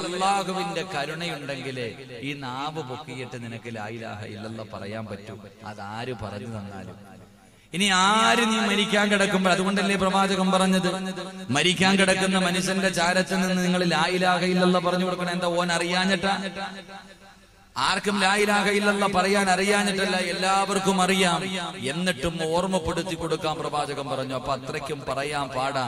അള്ളാഹുവിന്റെ കരുണയുണ്ടെങ്കിലേ ഈ നാവ് പൊക്കിയിട്ട് നിനക്ക് ലാ ഇലാഹ ഇല്ലല്ലാഹ് പറയാൻ പറ്റും. അതാര് പറഞ്ഞു തന്നാലും. ഇനി ആര് നീ മരിക്കാൻ കിടക്കുമ്പോൾ, അതുകൊണ്ടല്ലേ പ്രവാചകൻ പറഞ്ഞത്, മരിക്കാൻ കിടക്കുന്ന മനുഷ്യന്റെ ചാരത്ത് നിന്ന് നിങ്ങൾ ലാ ഇലാഹ ഇല്ലല്ലാഹ് പറഞ്ഞു കൊടുക്കണം. എന്താ ഓൻ അറിയാഞ്ഞിട്ടാ? ആർക്കും ലാ ഇലാഹ ഇല്ലല്ലാഹ് പറയാൻ അറിയാഞ്ഞിട്ടല്ല, എല്ലാവർക്കും അറിയാം. എന്നിട്ടും ഓർമ്മപ്പെടുത്തി കൊടുക്കാൻ പ്രവാചകൻ പറഞ്ഞു. അപ്പൊ അത്രയ്ക്കും പറയാൻ പാടാ.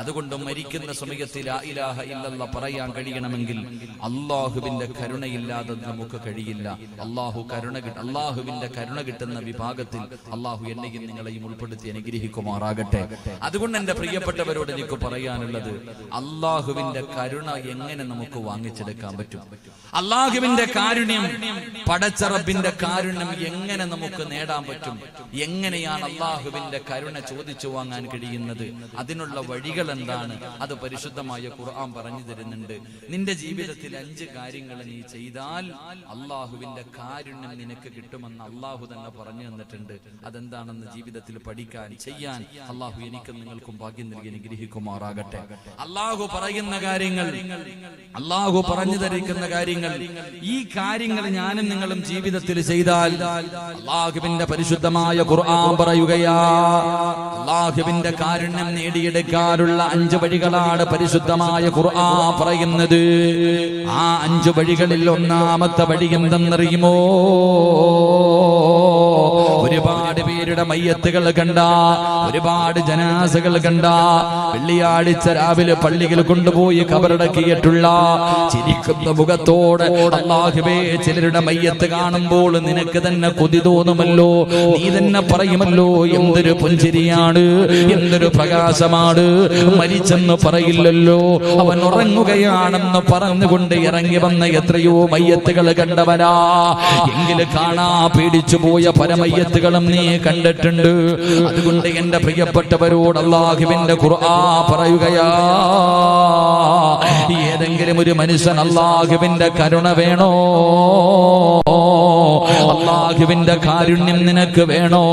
അതുകൊണ്ട് മരിക്കുന്ന സമയത്ത് ലാ ഇലാഹ ഇല്ലല്ലാഹ് പറയാൻ കഴിയണമെങ്കിൽ അള്ളാഹുവിന്റെ കരുണയില്ലാതെ നമുക്ക് കഴിയില്ല. അള്ളാഹുവിന്റെ കരുണ കിട്ടുന്ന വിഭാഗത്തിൽ അള്ളാഹു എന്നെയും നിങ്ങളെയും ഉൾപ്പെടുത്തി അനുഗ്രഹിക്കുമാറാകട്ടെ. അതുകൊണ്ട് എന്റെ പ്രിയപ്പെട്ടവരോട് എനിക്ക് പറയാനുള്ളത്, അള്ളാഹുവിന്റെ കരുണ എങ്ങനെ നമുക്ക് വാങ്ങിച്ചെടുക്കാൻ പറ്റും? അള്ളാഹുവിന്റെ കാരുണ്യം, പടച്ച റബ്ബിന്റെ കാരുണ്യം എങ്ങനെ നമുക്ക് നേടാൻ പറ്റും? എങ്ങനെയാണ് അള്ളാഹുവിന്റെ കരുണ ചോദിച്ചു വാങ്ങാൻ കഴിയുന്നത്? അതിനുള്ള വഴികൾ എന്താണ്? അത് പരിശുദ്ധമായ ഖുർആൻ പറഞ്ഞു തരുന്നുണ്ട്. നിന്റെ ജീവിതത്തിൽ 5 കാര്യങ്ങൾ നീ ചെയ്താൽ അള്ളാഹുവിന്റെ കാരുണ്യം നിനക്ക് കിട്ടുമെന്ന് അള്ളാഹു തന്നെ പറഞ്ഞു തന്നിട്ടുണ്ട്. അതെന്താണെന്ന് ജീവിതത്തിൽ പഠിക്കാൻ, ചെയ്യാൻ അള്ളാഹു എനിക്കും നിങ്ങൾക്കും ഭാഗ്യം നൽകി അനുഗ്രഹിക്കുമാറാകട്ടെ. അള്ളാഹു പറയുന്ന കാര്യങ്ങൾ, അള്ളാഹു പറഞ്ഞു തരിക്കുന്ന കാര്യങ്ങൾ, ഈ കാര്യങ്ങൾ ഞാനും നിങ്ങളും ജീവിതത്തിൽ ചെയ്താൽ അല്ലാഹുവിന്റെ പരിശുദ്ധമായ ഖുർആൻ പറയുകയാ, അല്ലാഹുവിന്റെ കാരുണ്യം നേടിയെടുക്കാനുള്ള 5 വഴികളാണ് പരിശുദ്ധമായ ഖുർആൻ പറയുന്നത്. ആ 5 വഴികളിൽ ഒന്നാമത്തെ വഴി എന്തെന്നറിയുമോ? ഒരുപാട് പേരുടെ മയ്യത്തുകൾ കണ്ട, ഒരുപാട് ജനാസകൾ കണ്ട, വെള്ളിയാഴ്ച രാവിലെ പള്ളിയിൽ കൊണ്ടുപോയി കബറടക്കിയിട്ടുള്ള ചിരിക്കുന്ന മുഖത്തോടെ അല്ലാഹുവേ, ചിലരുടെ മയ്യത്ത് കാണുമ്പോൾ നിനക്ക് തന്നെ കൊതി തോന്നുമല്ലോ. നീ തന്നെ പറയുമല്ലോ, എന്തൊരു പുഞ്ചിരിയാണ്, എന്തൊരു പ്രകാശമാണ്, മരിച്ചെന്ന് പറയില്ലല്ലോ, അവൻ ഉറങ്ങുകയാണെന്ന് പറഞ്ഞുകൊണ്ട് ഇറങ്ങി വന്ന എത്രയോ മയ്യത്തുകൾ കണ്ടവരാ. എങ്കിലും കാണാ പേടിച്ചു പോയ പല മയ്യത്തുകളും നീ കണ്ടിട്ടുണ്ട്. അതുകൊണ്ട് എന്റെ പ്രിയപ്പെട്ടവരോട് അല്ലാഹുവിന്റെ ഖുർആൻ പറയുകയാ, ഏതെങ്കിലും ഒരു മനുഷ്യൻ അല്ലാഹുവിന്റെ കരുണ വേണോ, അല്ലാഹുവിന്റെ കാരുണ്യം നിനക്ക് വേണോ?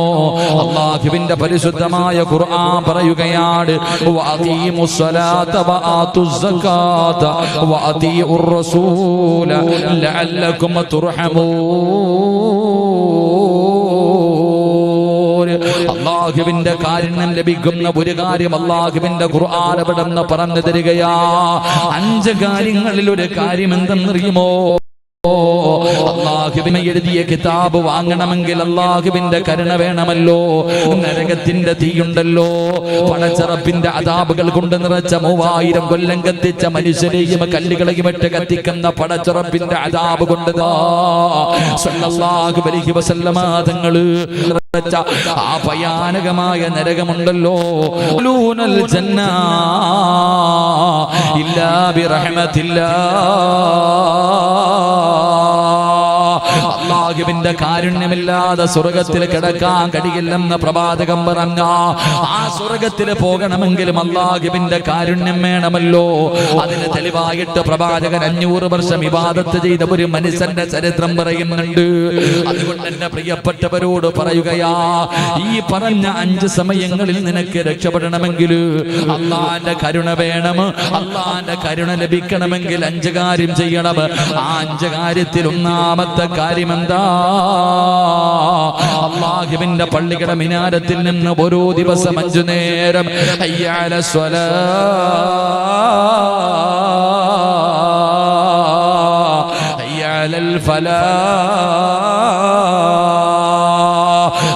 അല്ലാഹുവിന്റെ പരിശുദ്ധമായ ഖുർആൻ പറയുകയാണ്, വഅഖീമുസ് സ്വലാത വആതുസ് സകാത വഅതീഉർ റസൂല ലഅല്ലകും തുർഹമൂൻ. അല്ലാഹുവിന്റെ കാരുണ്യം ലഭിക്കുന്ന ഒരു കാര്യം അല്ലാഹുവിന്റെ ഖുർആൻ എവിടെന്ന് പറഞ്ഞു തരികയാ. 5 കാര്യങ്ങളിൽ ഒരു കാര്യം എന്തെന്നറിയുമോ? അല്ലാഹുവിനെ എഴുതിയ കിതാബ് വാങ്ങണമെങ്കിൽ അല്ലാഹുവിന്റെ കരുണ വേണമല്ലോ. നരകത്തിന്റെ തീയുണ്ടല്ലോ, പടച്ചറപ്പിന്റെ അദാബുകൾ കൊണ്ട് നിറച്ച 3000 കൊല്ലം കത്തിച്ച മനുഷ്യരെയും കല്ലുകളെയും ഇട്ട് കത്തിക്കുന്ന പടച്ചറപ്പിന്റെ അദാബ് കൊണ്ട് സല്ലല്ലാഹു അലൈഹി വസല്ലമ തങ്ങൾ ആ ഭയാനകമായ നരകമുണ്ടല്ലോ. ലൂനൽ ജന്ന ഇല്ലാ ബിറഹ്മത്തില്ലാഹ്. അല്ലാഹുവിന്റെ കാരുണ്യമില്ലാതെ സ്വർഗ്ഗത്തിൽ കിടക്കാൻ കഴിയില്ലെന്ന് പ്രവാചകൻ പറഞ്ഞ, ആ സ്വർഗ്ഗത്തിൽ പോകണമെങ്കിലും അല്ലാഹുവിന്റെ കാരുണ്യം വേണമല്ലോ. അതിന് തെളിവായിട്ട് പ്രവാചകൻ 500 വർഷം ഇബാദത്ത് ചെയ്ത ഒരു മനുഷ്യന്റെ ചരിത്രം പറയുന്നുണ്ട്. അതുകൊണ്ട് എന്റെ പ്രിയപ്പെട്ടവരോട് പറയുകയാ, ഈ പറഞ്ഞ 5 സമയങ്ങളിൽ നിനക്ക് രക്ഷപ്പെടണമെങ്കിൽ അല്ലാഹുവിന്റെ കരുണ വേണം. അല്ലാഹുവിന്റെ കരുണ ലഭിക്കണമെങ്കിൽ 5 കാര്യം ചെയ്യണം. ആ 5 കാര്യത്തിൽ ഒന്നാമത്തെ കാര്യം എന്താ? അല്ലാഹുവിന്റെ പള്ളിയുടെ മിനാരത്തിൽ നിന്ന് ഓരോ ദിവസം 5 നേരം ഹയ്യ അലസ് സ്വലാഹ് ഹയ്യ അലൽ ഫലാഹ്,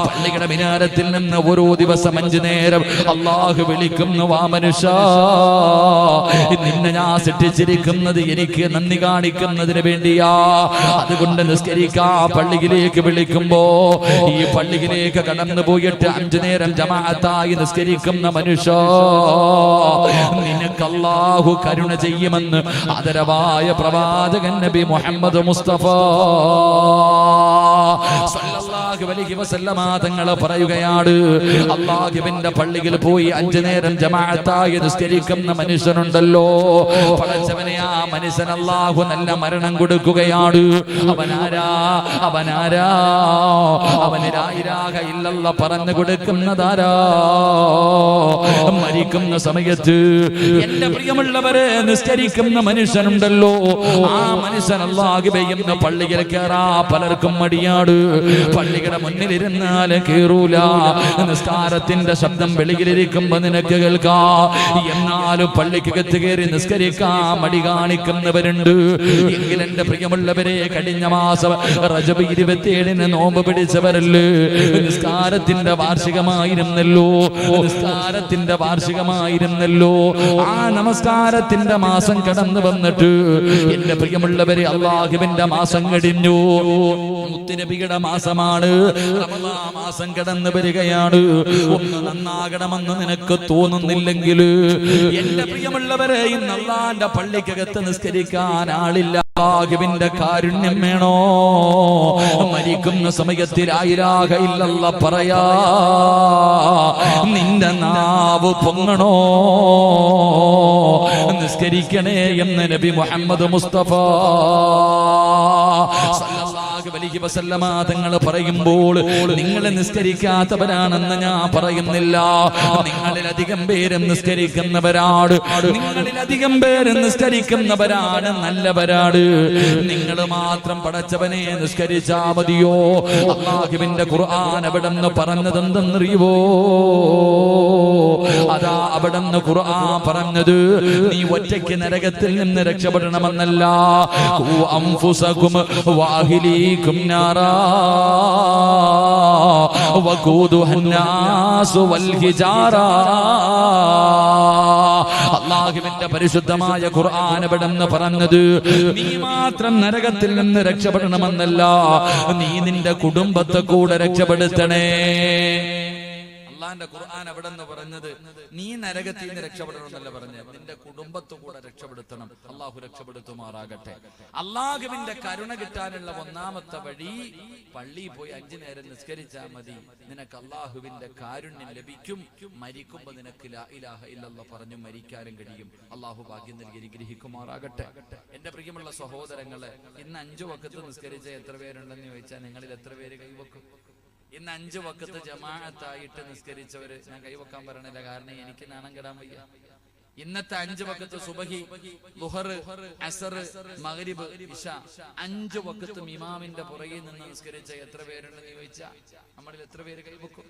പള്ളിയുടെ മിനാരത്തിൽ നിന്ന് ഓരോ ദിവസം 5 നേരം അല്ലാഹു വിളിക്കുന്നു, വാ മനുഷ്യ, നിന്നെ ഞാൻ സൃഷ്ടിച്ചിരിക്കുന്നത് എനിക്ക് നന്ദി കാണിക്കുന്നതിന് വേണ്ടിയാ. അതുകൊണ്ട് നിസ്കരിക്കാ പള്ളിയിലേക്ക് വിളിക്കുമ്പോ ഈ പള്ളിയിലേക്ക് കടന്നു പോയിട്ട് 5 നേരം ജമാഅത്തായി നിസ്കരിക്കുന്ന മനുഷ്യ, നിനക്ക് അല്ലാഹു കരുണ ചെയ്യുമെന്ന് ആദരവായ പ്രവാചകൻ നബി മുഹമ്മദ് മുസ്തഫ സല്ലല്ലാഹു സ്വല്ലല്ലാഹു അലൈഹി വസല്ലമ തങ്ങൾ പറയുകയാണ്, അല്ലാഹുവിന്റെ പള്ളിയിൽ പോയി 5 നേരം ജമാഅത്തായി നിസ്കരിക്കുന്ന മനുഷ്യനുണ്ടല്ലോ, പടച്ചവനെ ആ മനുഷ്യൻ അല്ലാഹു നല്ല മരണം കൊടുക്കുകയാണ്. അവനാരാ? അവന് ലാ ഇലാഹ ഇല്ലല്ലാഹ് പറഞ്ഞു കൊടുക്കുന്നതാരാ? മരിക്കുന്ന സമയത്ത് എന്റെ പ്രിയമുള്ളവരെ നിസ്കരിക്കുന്ന മനുഷ്യനുണ്ടല്ലോ, ആ മനുഷ്യൻ അല്ലാഹുവേ ഇന്ന് പള്ളിയിൽ കയറാ പലർക്കും മടിയാട്. പള്ളിയുടെ മുന്നിലിരുന്നാൽ കേറൂല, നിസ്കാരത്തിന്റെ ശബ്ദം വെളിയിലിരിക്കുമ്പോ നിനക്ക് കേൾക്കാ. എന്നാലും പള്ളിക്കകത്ത് കയറി നിസ്കരിക്കാൻ മടി കാണിക്കുന്നവരുണ്ട്. എങ്കിൽ എന്റെ പ്രിയമുള്ളവരെ, കഴിഞ്ഞ മാസം റജബ് 27-ന് നോമ്പ് പിടിച്ചവരല്ലേ? നിസ്കാരത്തിന്റെ വാർഷികമായിരുന്നല്ലോ. ആ നമസ്കാരത്തിന്റെ മാസം കടന്നു വന്നിട്ട് എന്റെ പ്രിയമുള്ളവരെ, അല്ലാഹുവിന്റെ മാസം കഴിഞ്ഞു. മുത്തുനബിയുടെ മാസമാണ്, റമളാൻ മാസം കടന്നു വരികയാണ്. ഒന്ന് നന്നാകണമെന്ന് നിനക്ക് തോന്നുന്നില്ലെങ്കിൽ എന്റെ പ്രിയമുള്ളവരെ, ഇന്ന് അല്ലാഹുവിന്റെ പള്ളിക്കകത്ത് നിസ്കരിക്കാൻ ആളില്ല. അല്ലാഹുവിന്റെ കാരുണ്യം വേണോ? മരിക്കുന്ന സമയത്ത് ലാ ഇലാഹ ഇല്ലല്ലാഹ് പറയാ നിന്റെ നാവ് പൊങ്ങണോ? നിസ്കരിക്കണേ എന്ന് നബി മുഹമ്മദ് മുസ്തഫ സല്ലല്ലാഹു അലൈഹി വസല്ലമ തങ്ങൾ പറയുമ്പോൾ നിങ്ങൾ നിസ്കരിക്കാത്തവരാണെന്ന് ഞാൻ പറയുന്നില്ല. നിങ്ങളിലധികം പേര് നിസ്കരിക്കുന്നവരാണ് നല്ലവരാണ്. നിങ്ങൾ മാത്രം പടച്ചവനെ നിസ്കരിച്ചാ മതിയോ? അല്ലാഹുവിന്റെ ഖുർആൻ അവിടെന്ന് പറഞ്ഞതെന്തെന്നറിയുവോ? അതാ അവിടെന്ന് ഖുർആൻ പറഞ്ഞത്, നീ ഒറ്റയ്ക്ക് നരകത്തിൽ നിന്ന് രക്ഷപ്പെടണമെന്നല്ല. ഖു അൻഫുസകും വഅഹ്ലീകും നാറാ വഖൂദുഹന്നാസു വൽ ഹിജാറാ. അല്ലാഹുവിന്റെ പരിശുദ്ധമായ ഖുർആൻ അവിടെന്ന് പറഞ്ഞത്, നീ മാത്രം നരകത്തിൽ നിന്ന് രക്ഷപ്പെടണമെന്നല്ല, നീ നിന്റെ കുടുംബത്തെ കൂടെ രക്ഷപ്പെടുത്തണേ. അള്ളാന്റെ ഖുർആൻ അവിടെ നിന്ന് പറഞ്ഞത് നീ നരകത്തിൽ നിന്ന് രക്ഷപ്പെടണമെന്നല്ല പറഞ്ഞത്, നിന്റെ കുടുംബത്തെ കൂടെ രക്ഷപ്പെടുത്തണം. അള്ളാഹു രക്ഷപ്പെടുത്തുമാറാകട്ടെ. അള്ളാഹുവിന്റെ കരുണ കിട്ടാനുള്ള ഒന്നാമത്തെ വഴി, പള്ളിയിൽ പോയി 5 നേരം നിസ്കരിച്ചാൽ മതി. നിനക്ക് അള്ളാഹുവിന്റെ കാരുണ്യം ലഭിക്കും. മരിക്കുമ്പോ നിനക്ക് ലാ ഇലാഹ ഇല്ലല്ലാഹ് പറഞ്ഞു മരിക്കാനും കഴിയും. അള്ളാഹു ഭാഗ്യം നൽകി അനുഗ്രഹിക്കുമാറാകട്ടെ. എന്റെ പ്രിയമുള്ള സഹോദരങ്ങളെ, ഇന്ന് 5 വഖത്ത് നിസ്കരിച്ച എത്ര പേരുണ്ടെന്ന് ചോദിച്ചാൽ നിങ്ങളിൽ എത്ര പേര് കൈവക്കും? ഇന്ന് 5 വഖത്ത് ജമാഅത്തായിട്ട് നിസ്കരിച്ചവര്, ഞാൻ കൈവക്കാൻ പറയണില്ല, കാരണം എനിക്ക് നാണം കെടാൻ വയ്യ. ഇന്നത്തെ 5 വഖത്ത് സുബഹി, ളുഹർ, അസർ, മഗ്രിബ്, ഇശ 5 വഖത്തും ഇമാമിന്റെ പുറകിൽ നിന്ന് നിസ്കരിച്ച എത്ര പേരുണ്ടെന്ന് ചോദിച്ചാൽ നമ്മളിൽ എത്ര പേര് കൈവക്കും?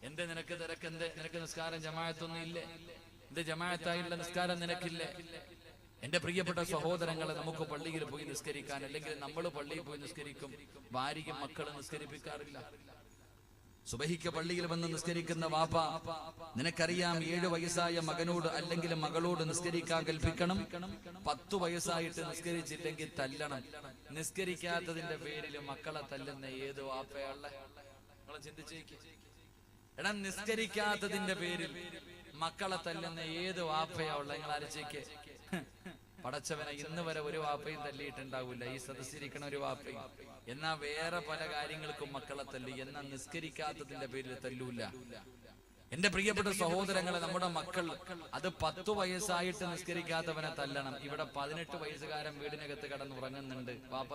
എന്റെ നിനക്ക് തിരക്കെന്ത്? നിനക്ക് നിസ്കാരം ജമാഅത്തൊന്നും ഇല്ലേ? ഇത് ജമാഅത്തായുള്ള നിസ്കാരം നിനക്കില്ലേ? എന്റെ പ്രിയപ്പെട്ട സഹോദരങ്ങളെ, നമുക്ക് പള്ളിയിൽ പോയി നിസ്കരിക്കാൻ, അല്ലെങ്കിൽ നമ്മൾ പള്ളിയിൽ പോയി നിസ്കരിക്കും, ഭാര്യയും മക്കളെ നിസ്കരിപ്പിക്കാറില്ല. സുബഹിക്ക് പള്ളിയിൽ വന്ന് നിസ്കരിക്കുന്ന വാപ്പ, നിനക്കറിയാം 7 വയസ്സായ മകനോട് അല്ലെങ്കിൽ മകളോട് നിസ്കരിക്കാൻ കൽപ്പിക്കണം. 10 വയസ്സായിട്ട് നിസ്കരിച്ചില്ലെങ്കിൽ തല്ലണം. നിസ്കരിക്കാത്തതിന്റെ പേരിൽ മക്കളെ തല്ലുന്ന ഏത് വാപ്പയുള്ള? നിങ്ങൾ ചിന്തിച്ചേക്ക്. എടാ, നിസ്കരിക്കാത്തതിന്റെ പേരിൽ മക്കളെ തല്ലുന്ന ഏത് വാപ്പയാ ഉള്ള? നിങ്ങൾ ആലോചിക്ക്. പടച്ചവനെ, ഇന്ന് വരെ ഒരു വാപ്പയും തല്ലിയിട്ടുണ്ടാവില്ല, ഈ സദസ്സിരിക്കണ ഒരു വാപ്പയും. എന്നാ വേറെ പല കാര്യങ്ങൾക്കും മക്കളെ തല്ലി, എന്നാ നിസ്കരിക്കാത്തതിന്റെ പേരിൽ തല്ലൂല. എന്റെ പ്രിയപ്പെട്ട സഹോദരങ്ങളെ, നമ്മുടെ മക്കൾ അത് 10 വയസ്സായിട്ട് നിസ്കരിക്കാത്തവനെ തല്ലണം. ഇവിടെ 18 വയസ്സുകാരൻ വീടിനകത്ത് കിടന്നുറങ്ങുന്നുണ്ട്. വാപ്പ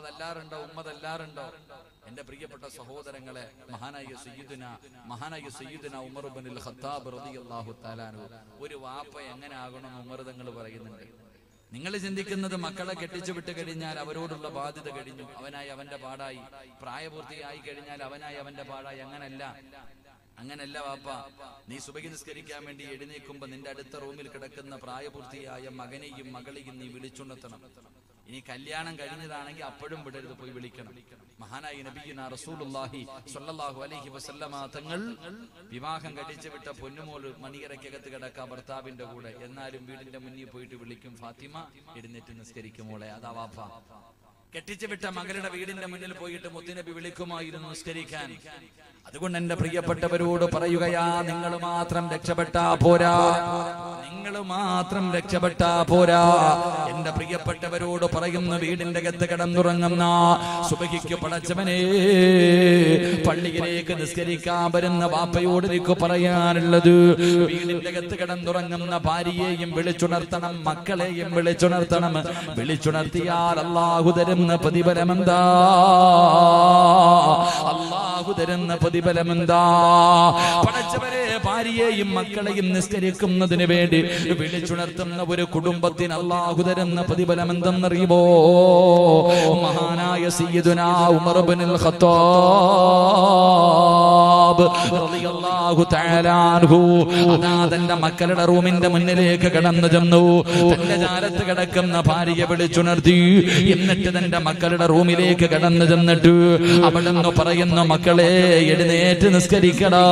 തല്ലാറുണ്ടോ? ഉമ്മ തല്ലാറുണ്ടോ? എന്റെ പ്രിയപ്പെട്ട സഹോദരങ്ങളെ, മഹാനായ സയ്യിദുന ഉമർ ഇബ്നുൽ ഖത്താബ് റളിയല്ലാഹു തആല അൻഹു ഒരു വാപ്പ എങ്ങനെ ആകണമെന്ന് ഉമർ തങ്ങൾ പറയുന്നുണ്ട്. നിങ്ങൾ ചിന്തിക്കുന്നത് മക്കളെ കെട്ടിച്ചു വിട്ട് കഴിഞ്ഞാൽ അവരോടുള്ള ബാധ്യത കഴിഞ്ഞു, അവനായി അവന്റെ പാടായി, പ്രായപൂർത്തിയായി കഴിഞ്ഞാൽ അവനായി അവന്റെ പാടായി. അങ്ങനല്ല വാപ്പ. നീ സുബഹി നിസ്കരിക്കാൻ വേണ്ടി എഴുന്നേൽക്കുമ്പോ നിന്റെ അടുത്ത റൂമിൽ കിടക്കുന്ന പ്രായപൂർത്തിയായ മകനെയും മകളെയും നീ വിളിച്ചുണർത്തണം. ഇനി കല്യാണം കഴിഞ്ഞതാണെങ്കിൽ അപ്പോഴും വിടരുത്, പോയി വിളിക്കണം. മഹാനായ നബിയുനാ റസൂലുള്ളാഹി സ്വല്ലല്ലാഹു അലൈഹി വസല്ലമ തങ്ങൾ വിവാഹം കഴിച്ചു വിട്ട പൊന്നുമോള് മണിയറയ്ക്കകത്ത് കിടക്കുക ഭർത്താവിന്റെ കൂടെ. എന്നാലും വീടിന്റെ മുന്നിൽ പോയിട്ട് വിളിക്കും, ഫാത്തിമ എഴുന്നേറ്റ് നിസ്കരിക്കുമോളെ. അതാ വാപ്പ. കെട്ടിച്ചു വിട്ട മകളുടെ വീടിന്റെ മുന്നിൽ പോയിട്ട് മുത്തുനബി വിളിക്കുമായിരുന്നു നിസ്കരിക്കാൻ. അതുകൊണ്ട് എന്റെ പ്രിയപ്പെട്ടവരോട് പറയുകയാ, നിങ്ങൾ മാത്രം രക്ഷപ്പെട്ടാ പോരാ, നിങ്ങൾ മാത്രം രക്ഷപ്പെട്ടാ പോരാ. എന്റെ പ്രിയപ്പെട്ടവരോട് പറയുന്നു, വീടിന്റെ അകത്ത് കിടന്നുറങ്ങുന്ന സുബഹിക്ക് പടച്ചവനെ പള്ളിയിലേക്ക് നിസ്കരിക്കാൻ വരുന്ന വാപ്പയോട് എനിക്ക് പറയാനുള്ളത്, വീടിന്റെ അകത്ത് കിടന്നുറങ്ങുന്ന ഭാര്യയെയും വിളിച്ചുണർത്തണം, മക്കളെയും വിളിച്ചുണർത്തണം. വിളിച്ചുണർത്തിയാൽ അല്ലാഹു തരുന്ന പ്രതിഫലമെന്താ? അല്ലാഹു തരുന്ന പ്രതിഫലമെന്താ? പടച്ചവരെ, ഭാര്യയെയും മക്കളെയും നിസ്കരിക്കുന്നതിന് വേണ്ടി വിളിച്ചുണർത്തുന്ന ഒരു കുടുംബത്തിന് അല്ലാഹു തരുന്ന പ്രതിഫലം എന്തെന്നറിയുമോ? മഹാനായ സയ്യിദുനാ ഉമർ ഇബ്നുൽ ഖത്താബ് റളിയല്ലാഹു തആല അൻഹു അതാ തന്റെ മക്കളുടെ റൂമിന്റെ മുന്നിലേക്ക് കടന്നു ചെന്നു. തന്റെ ചാരത്ത് കിടക്കുന്ന ഭാര്യയെ വിളിച്ചുണർത്തി. എന്നിട്ട് തന്റെ മക്കളുടെ റൂമിലേക്ക് കടന്നു ചെന്നിട്ട് അവിടെ നിന്ന് പറയുന്നു, മക്കളെ എഴുന്നേറ്റ് നിസ്കരിക്കടാ.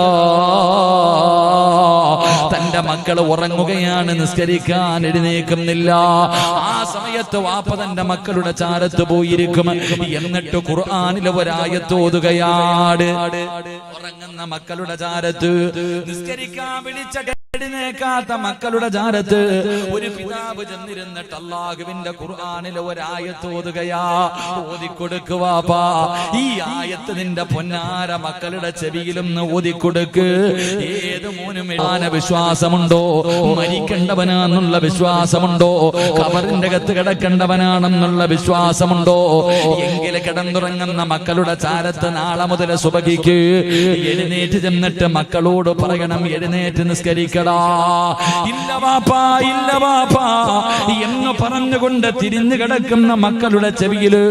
തന്റെ മക്കൾ ഉറങ്ങുകയാണ്, നിസ്കരിക്കാൻ എഴുന്നേക്കുന്നില്ല. ആ സമയത്ത് വാപ്പ തന്റെ മക്കളുടെ ചാരത്ത് പോയിരിക്കും. എന്നിട്ട് ഖുർആനിലെ ഒരായത്ത് ഓതുകയാണ്. ഉറങ്ങുന്ന മക്കളുടെ ചാരത്ത് നിസ്കരിക്കാൻ വിളിച്ച എഴുന്നേക്കാത്ത മക്കളുടെ ചാരത്ത് ഒരു പിതാവ് ചെന്നിരുന്നിട്ട് അല്ലാഹുവിന്റെ ഖുർആനിലെ ഒരായത്ത് ഓതുകയാ. ഓതിക്കൊടുക്കുവാപ്പാ, ഈ ആയത്ത് നിന്റെ പൊന്നാര മക്കളുടെ ചെവിയിലും ഓതിക്കൊടുക്ക്. ഏത് മോനും എഴുതാന വിശ്വാസമുണ്ടോ? മരിക്കേണ്ടവനാണെന്നുള്ള വിശ്വാസമുണ്ടോ? ഖബറിന്റെ അകത്ത് കിടക്കേണ്ടവനാണെന്നുള്ള വിശ്വാസമുണ്ടോ? എങ്കിലും കിടന്നുറങ്ങുന്ന മക്കളുടെ ചാരത്ത് നാളെ മുതൽ സുബഹിക്ക് എഴുന്നേറ്റ് ചെന്നിട്ട് മക്കളോട് പറയണം, എഴുന്നേറ്റ് നിസ്കരിക്കണം. ഇല്ല വാപ്പാ, ഇല്ല വാപ്പാ എന്ന് പറഞ്ഞുകൊണ്ട് തിരിഞ്ഞു കിടക്കുന്ന മക്കളുടെ ചെവിയില്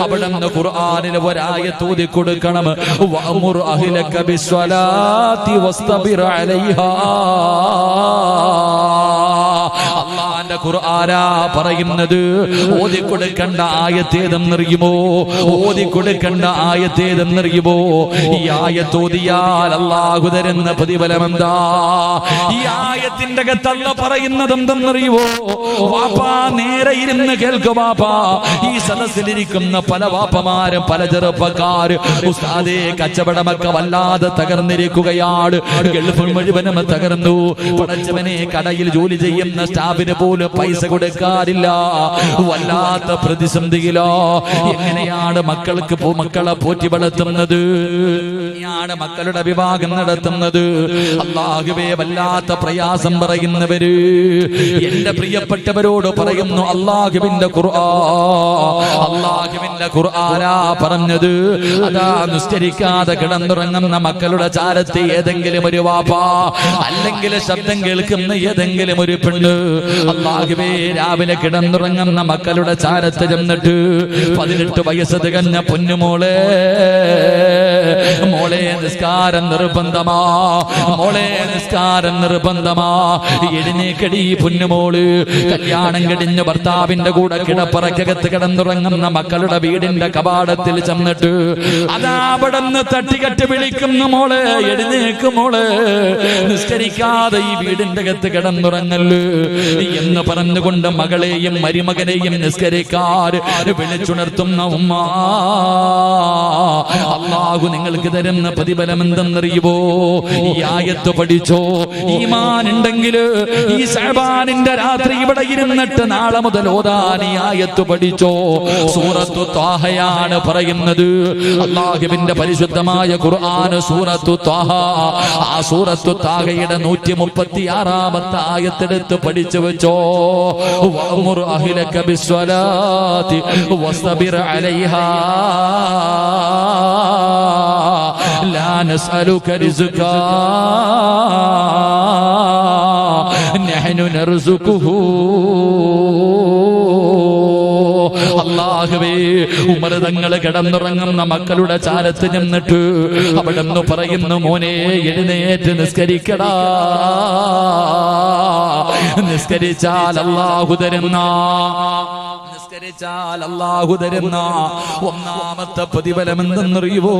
അവിടെ നിന്ന് ഖുർആനിലെ ഒരായത്ത് ഓതി കൊടുക്കണം. വഅമുർ അഹ്ലക ബിസ്സലാത്തി വസ്തബിർ അലൈഹാ. അല്ലാഹുവിന്റെ ഖുർആനാ പറയുന്നത്. ഓതിക്കൊടുക്കേണ്ട ആയത്തേതെന്നറിയുമോ? ഓതിക്കൊടുക്കേണ്ട ആയത്തേതെന്നറിയുമോ? ഈ ആയത്ത് ഓതിയാൽ അല്ലാഹു തരുന്ന പ്രതിഫലമെന്താ? ഈ ആയത്തിന്റെ അകത്ത് അല്ലാഹു പറയുന്നത് എന്തെന്നറിയുമോ? വാപ്പാ, നേരെ ഇരുന്ന് കേൾക്കു വാപ്പാ. ഈ സദസ്സിലിരിക്കുന്ന പല വാപ്പമാരും പല ചെറുപ്പക്കാര് ഉസ്താദേ കച്ചവടമൊക്കെ വല്ലാതെ തകർന്നിരിക്കുകയാണ്. ഗൾഫ് മുഴുവനും തകർന്നു. പടച്ചവനെ, കടയിൽ ജോലി ചെയ്യുന്ന സ്റ്റാഫിന് പോലും പൈസ കൊടുക്കാറില്ല. വല്ലാത്ത പ്രതിസന്ധിയിലോ. എങ്ങനെയാണ് മക്കളെ പോറ്റി വളർത്തുന്നത്? എങ്ങനെയാണ് മക്കളുടെ വിവാഹം നടത്തുന്നത്? അല്ലാഹുവേ, വല്ലാത്ത പ്രയാസം പറയുന്നവര് എന്റെ പ്രിയപ്പെട്ടവരോട് പറയുന്നു, അല്ലാഹുവിന്റെ ഖുർആനാ പറഞ്ഞത്. അതാ നിസ്കരിക്കാതെ കിടന്നുറങ്ങുന്ന മക്കളുടെ ചാരത്ത് ഏതെങ്കിലും ഒരു വാപ്പ, അല്ലെങ്കിൽ ശബ്ദം കേൾക്കുന്ന ഏതെങ്കിലും ഒരു പെണ്ണ്, അല്ലാഹുവേ, രാവിലെ കിടന്നുറങ്ങുന്ന മക്കളുടെ ചാരത്ത് ചെന്നിട്ട് 18 വയസ്സ് തികഞ്ഞ പൊന്നുമോളെ, മോളെ നിസ്കാരം നിർബന്ധമാ, മോളെ നിസ്കാരം നിർബന്ധമാ, എഴുന്നേക്കടി പൊന്നുമോള്. കല്യാണം കഴിഞ്ഞ ഭർത്താവിന്റെ കൂടെ കിടപ്പറക്കകത്ത് കിടന്നുറങ്ങുന്ന മക്കളുടെ വീടിന്റെ കവാടത്തിൽ ചെന്നിട്ട് അതാ അവിടെ നിന്ന് തട്ടികെട്ട് വിളിക്കുന്നു, മോളെ എഴുന്നേക്ക് മോളെ, നിസ്കരിക്കാതെ ഈ വീടിന്റെ അകത്ത് കിടന്നുറങ്ങല് എന്ന് പറഞ്ഞുകൊണ്ട് മകളെയും മരുമകനെയും നിസ്കരിക്കാറ് വിളിച്ചുണർത്തുന്ന ഉമ്മ. അല്ലാഹു നിങ്ങൾക്ക് തരുന്ന പ്രതിഫലം എന്തെന്നറിയുമോ? ഈ ആയത്ത് പഠിച്ചോ. ഈമാൻ ഉണ്ടെങ്കിൽ ഈ ശഅബാനിന്റെ രാത്രി ഇവിടെ ഇരുന്നിട്ട് നാളെ മുതൽ ഓതാൻ ഈ ആയത്ത് പഠിച്ചോ. സൂറത്തു ത്വാഹയാണ് പറയുന്നത്. അല്ലാഹുവിന്റെ പരിശുദ്ധമായ ഖുർആൻ സൂറത്തു ത്വാഹ. ആ സൂറത്തു ത്വാഹയുടെ 136ാമത്തെ ആയത്തെടുത്ത് പഠിച്ചു വെച്ചോ. വഅമുർ അഹ്ലക ബിസ്സലാത്തി വസ്തബിർ അലൈഹാ ലാ നസ്അലുക റിസ്കാ നഹ്നു നർസുഖുഹു. അല്ലാഹുവേ, ഉമർ തങ്ങൾ കിടന്നുറങ്ങുന്ന മക്കളുടെ ചാരത്ത് ചെന്നിട്ട് അവിടെ നിന്ന് പറയുന്നു, മോനെ എഴുന്നേറ്റ് നിസ്കരിക്കടാ. നിസ്കരിച്ചാൽ അല്ലാഹു തരുന്ന ഒന്നാമത്തെ പ്രതിഫലം എന്തെന്നറിയുവോ?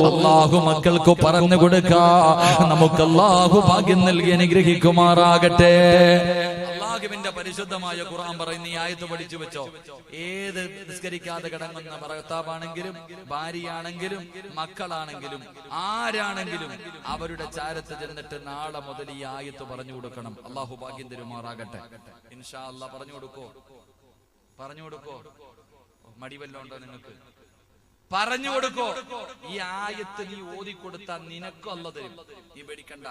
അല്ലാഹു മക്കൾക്ക് പറഞ്ഞു കൊടുക്ക. നമുക്ക് അല്ലാഹു ഭാഗ്യം നൽകി അനുഗ്രഹിക്കുമാറാകട്ടെ. അല്ലാഹുവിന്റെ പരിശുദ്ധമായ ഖുർആൻ പറയുന്ന ഈ ആയത്ത് പഠിച്ചു വെച്ചോ. ഏത് നിസ്കരിക്കാതെ കിടങ്ങുന്ന ഭർത്താവാണെങ്കിലും ഭാര്യയാണെങ്കിലും മക്കളാണെങ്കിലും ആരാണെങ്കിലും അവരുടെ ചാരത്ത് ചെന്നിട്ട് നാളെ മുതൽ ഈ ആയത്ത് പറഞ്ഞു കൊടുക്കണം. അള്ളാഹു ഭാഗ്യം തരുമാറാകട്ടെ. ഇൻഷാ അല്ലാഹ് പറഞ്ഞു കൊടുക്കോ? മടി വല്ലതും ഉണ്ടോ നിങ്ങൾക്ക്? പറഞ്ഞു കൊടുക്കോ? ഈ ആയത്ത് നീ ഓതിക്കൊടുത്താൽ നിനക്കും അല്ലാഹു തരും. നീ പേടിക്കണ്ട.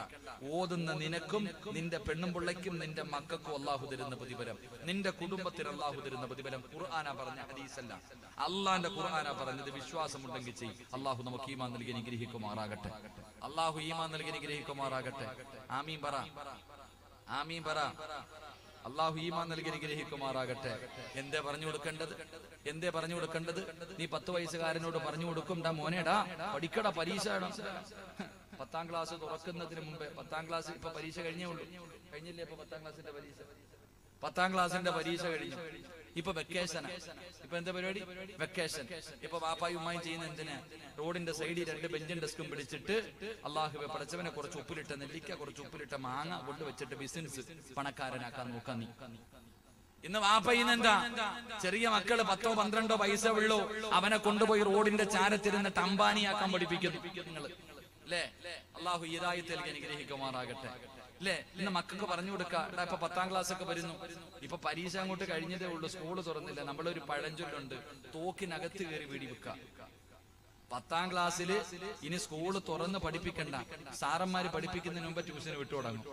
ഓതുന്ന നിനക്കും നിന്റെ പെണ്ണും പിള്ളയ്ക്കും നിന്റെ മക്കൾക്കും അല്ലാഹു തരുന്ന പ്രതിഫലം, നിന്റെ കുടുംബത്തിന് അല്ലാഹു തരുന്ന പ്രതിഫലം. ഖുർആനാ പറഞ്ഞ, ഹദീസല്ല. അള്ളാന്റെ ഖുർആനാ പറഞ്ഞത്. വിശ്വാസമുണ്ടെങ്കിൽ ചെയ്യും. അല്ലാഹു നമുക്ക് ഈമാൻ നൽകി അനുഗ്രഹിക്കുമാറാകട്ടെ. അല്ലാഹു ഈമാൻ നൽകി അനുഗ്രഹിക്കുമാറാകട്ടെ. ആമീൻ പറ, ആമീൻ പറ. അല്ലാഹു ഈമാൻ നൽകി അനുഗ്രഹിക്കുമാറാകട്ടെ. എന്തേ പറഞ്ഞു കൊടുക്കേണ്ടത്? നീ 10 വയസ്സുകാരനോട് പറഞ്ഞു കൊടുക്കും, ഡാ മോനേടാ പഠിക്കടാ, പരീക്ഷ 10ാം ക്ലാസ് തുറക്കുന്നതിന് മുമ്പേ. 10ാം ക്ലാസ് ഇപ്പൊ പരീക്ഷ കഴിഞ്ഞില്ലേ? ഇപ്പൊ 10ാം ക്ലാസിന്റെ പരീക്ഷ, 10ാം ക്ലാസിന്റെ പരീക്ഷ കഴിഞ്ഞു. ഇപ്പൊ വെക്കേഷൻ. ഇപ്പൊ എന്താ പരിപാടി? വെക്കേഷൻ. ഇപ്പൊ വാപ്പായും ഉമ്മായും ചെയ്യുന്ന എന്തിനാ? റോഡിന്റെ സൈഡിൽ 2 ബെഞ്ചും ഡെസ്കും പിടിച്ചിട്ട് അല്ലാഹുവേ പടച്ചവനെ കുറച്ച് ഉപ്പിലിട്ട നെല്ലിക്ക, കുറച്ച് ഉപ്പിലിട്ട മാങ്ങ കൊണ്ടുവച്ചിട്ട് ബിസിനസ് പണക്കാരനാക്കാൻ നോക്കാൻ നീ. ഇന്ന് വാപ്പയിന്ന് എന്താ? ചെറിയ മക്കള് 10ഓ 12ഓ പൈസ ഉള്ളൂ, അവനെ കൊണ്ടുപോയി റോഡിന്റെ ചാരത്തിരുന്നിട്ട് അംബാനിയാക്കാൻ പഠിപ്പിക്കുന്നു നിങ്ങൾ അല്ലേ? അല്ലാഹു ഹിദായത്ത് നൽകി അനുഗ്രഹിക്കുമാറാകട്ടെ. അല്ലേ? ഇന്ന് മക്കൾക്ക് പറഞ്ഞു കൊടുക്കുക. ഇപ്പൊ 10ാം ക്ലാസ് ഒക്കെ വരുന്നു. ഇപ്പൊ പരീക്ഷ അങ്ങോട്ട് കഴിഞ്ഞതേ ഉള്ളൂ, സ്കൂള് തുറന്നില്ല. നമ്മളൊരു പഴഞ്ചൊല്ലുണ്ട്, തോക്കിനകത്ത് കയറി വീടി വെക്കുക. 10ാം ക്ലാസ്സിൽ ഇനി സ്കൂള് തുറന്ന് പഠിപ്പിക്കണ്ട, സാറന്മാര് പഠിപ്പിക്കുന്നതിന് മുമ്പ് ട്യൂഷന് വിട്ടു തുടങ്ങും.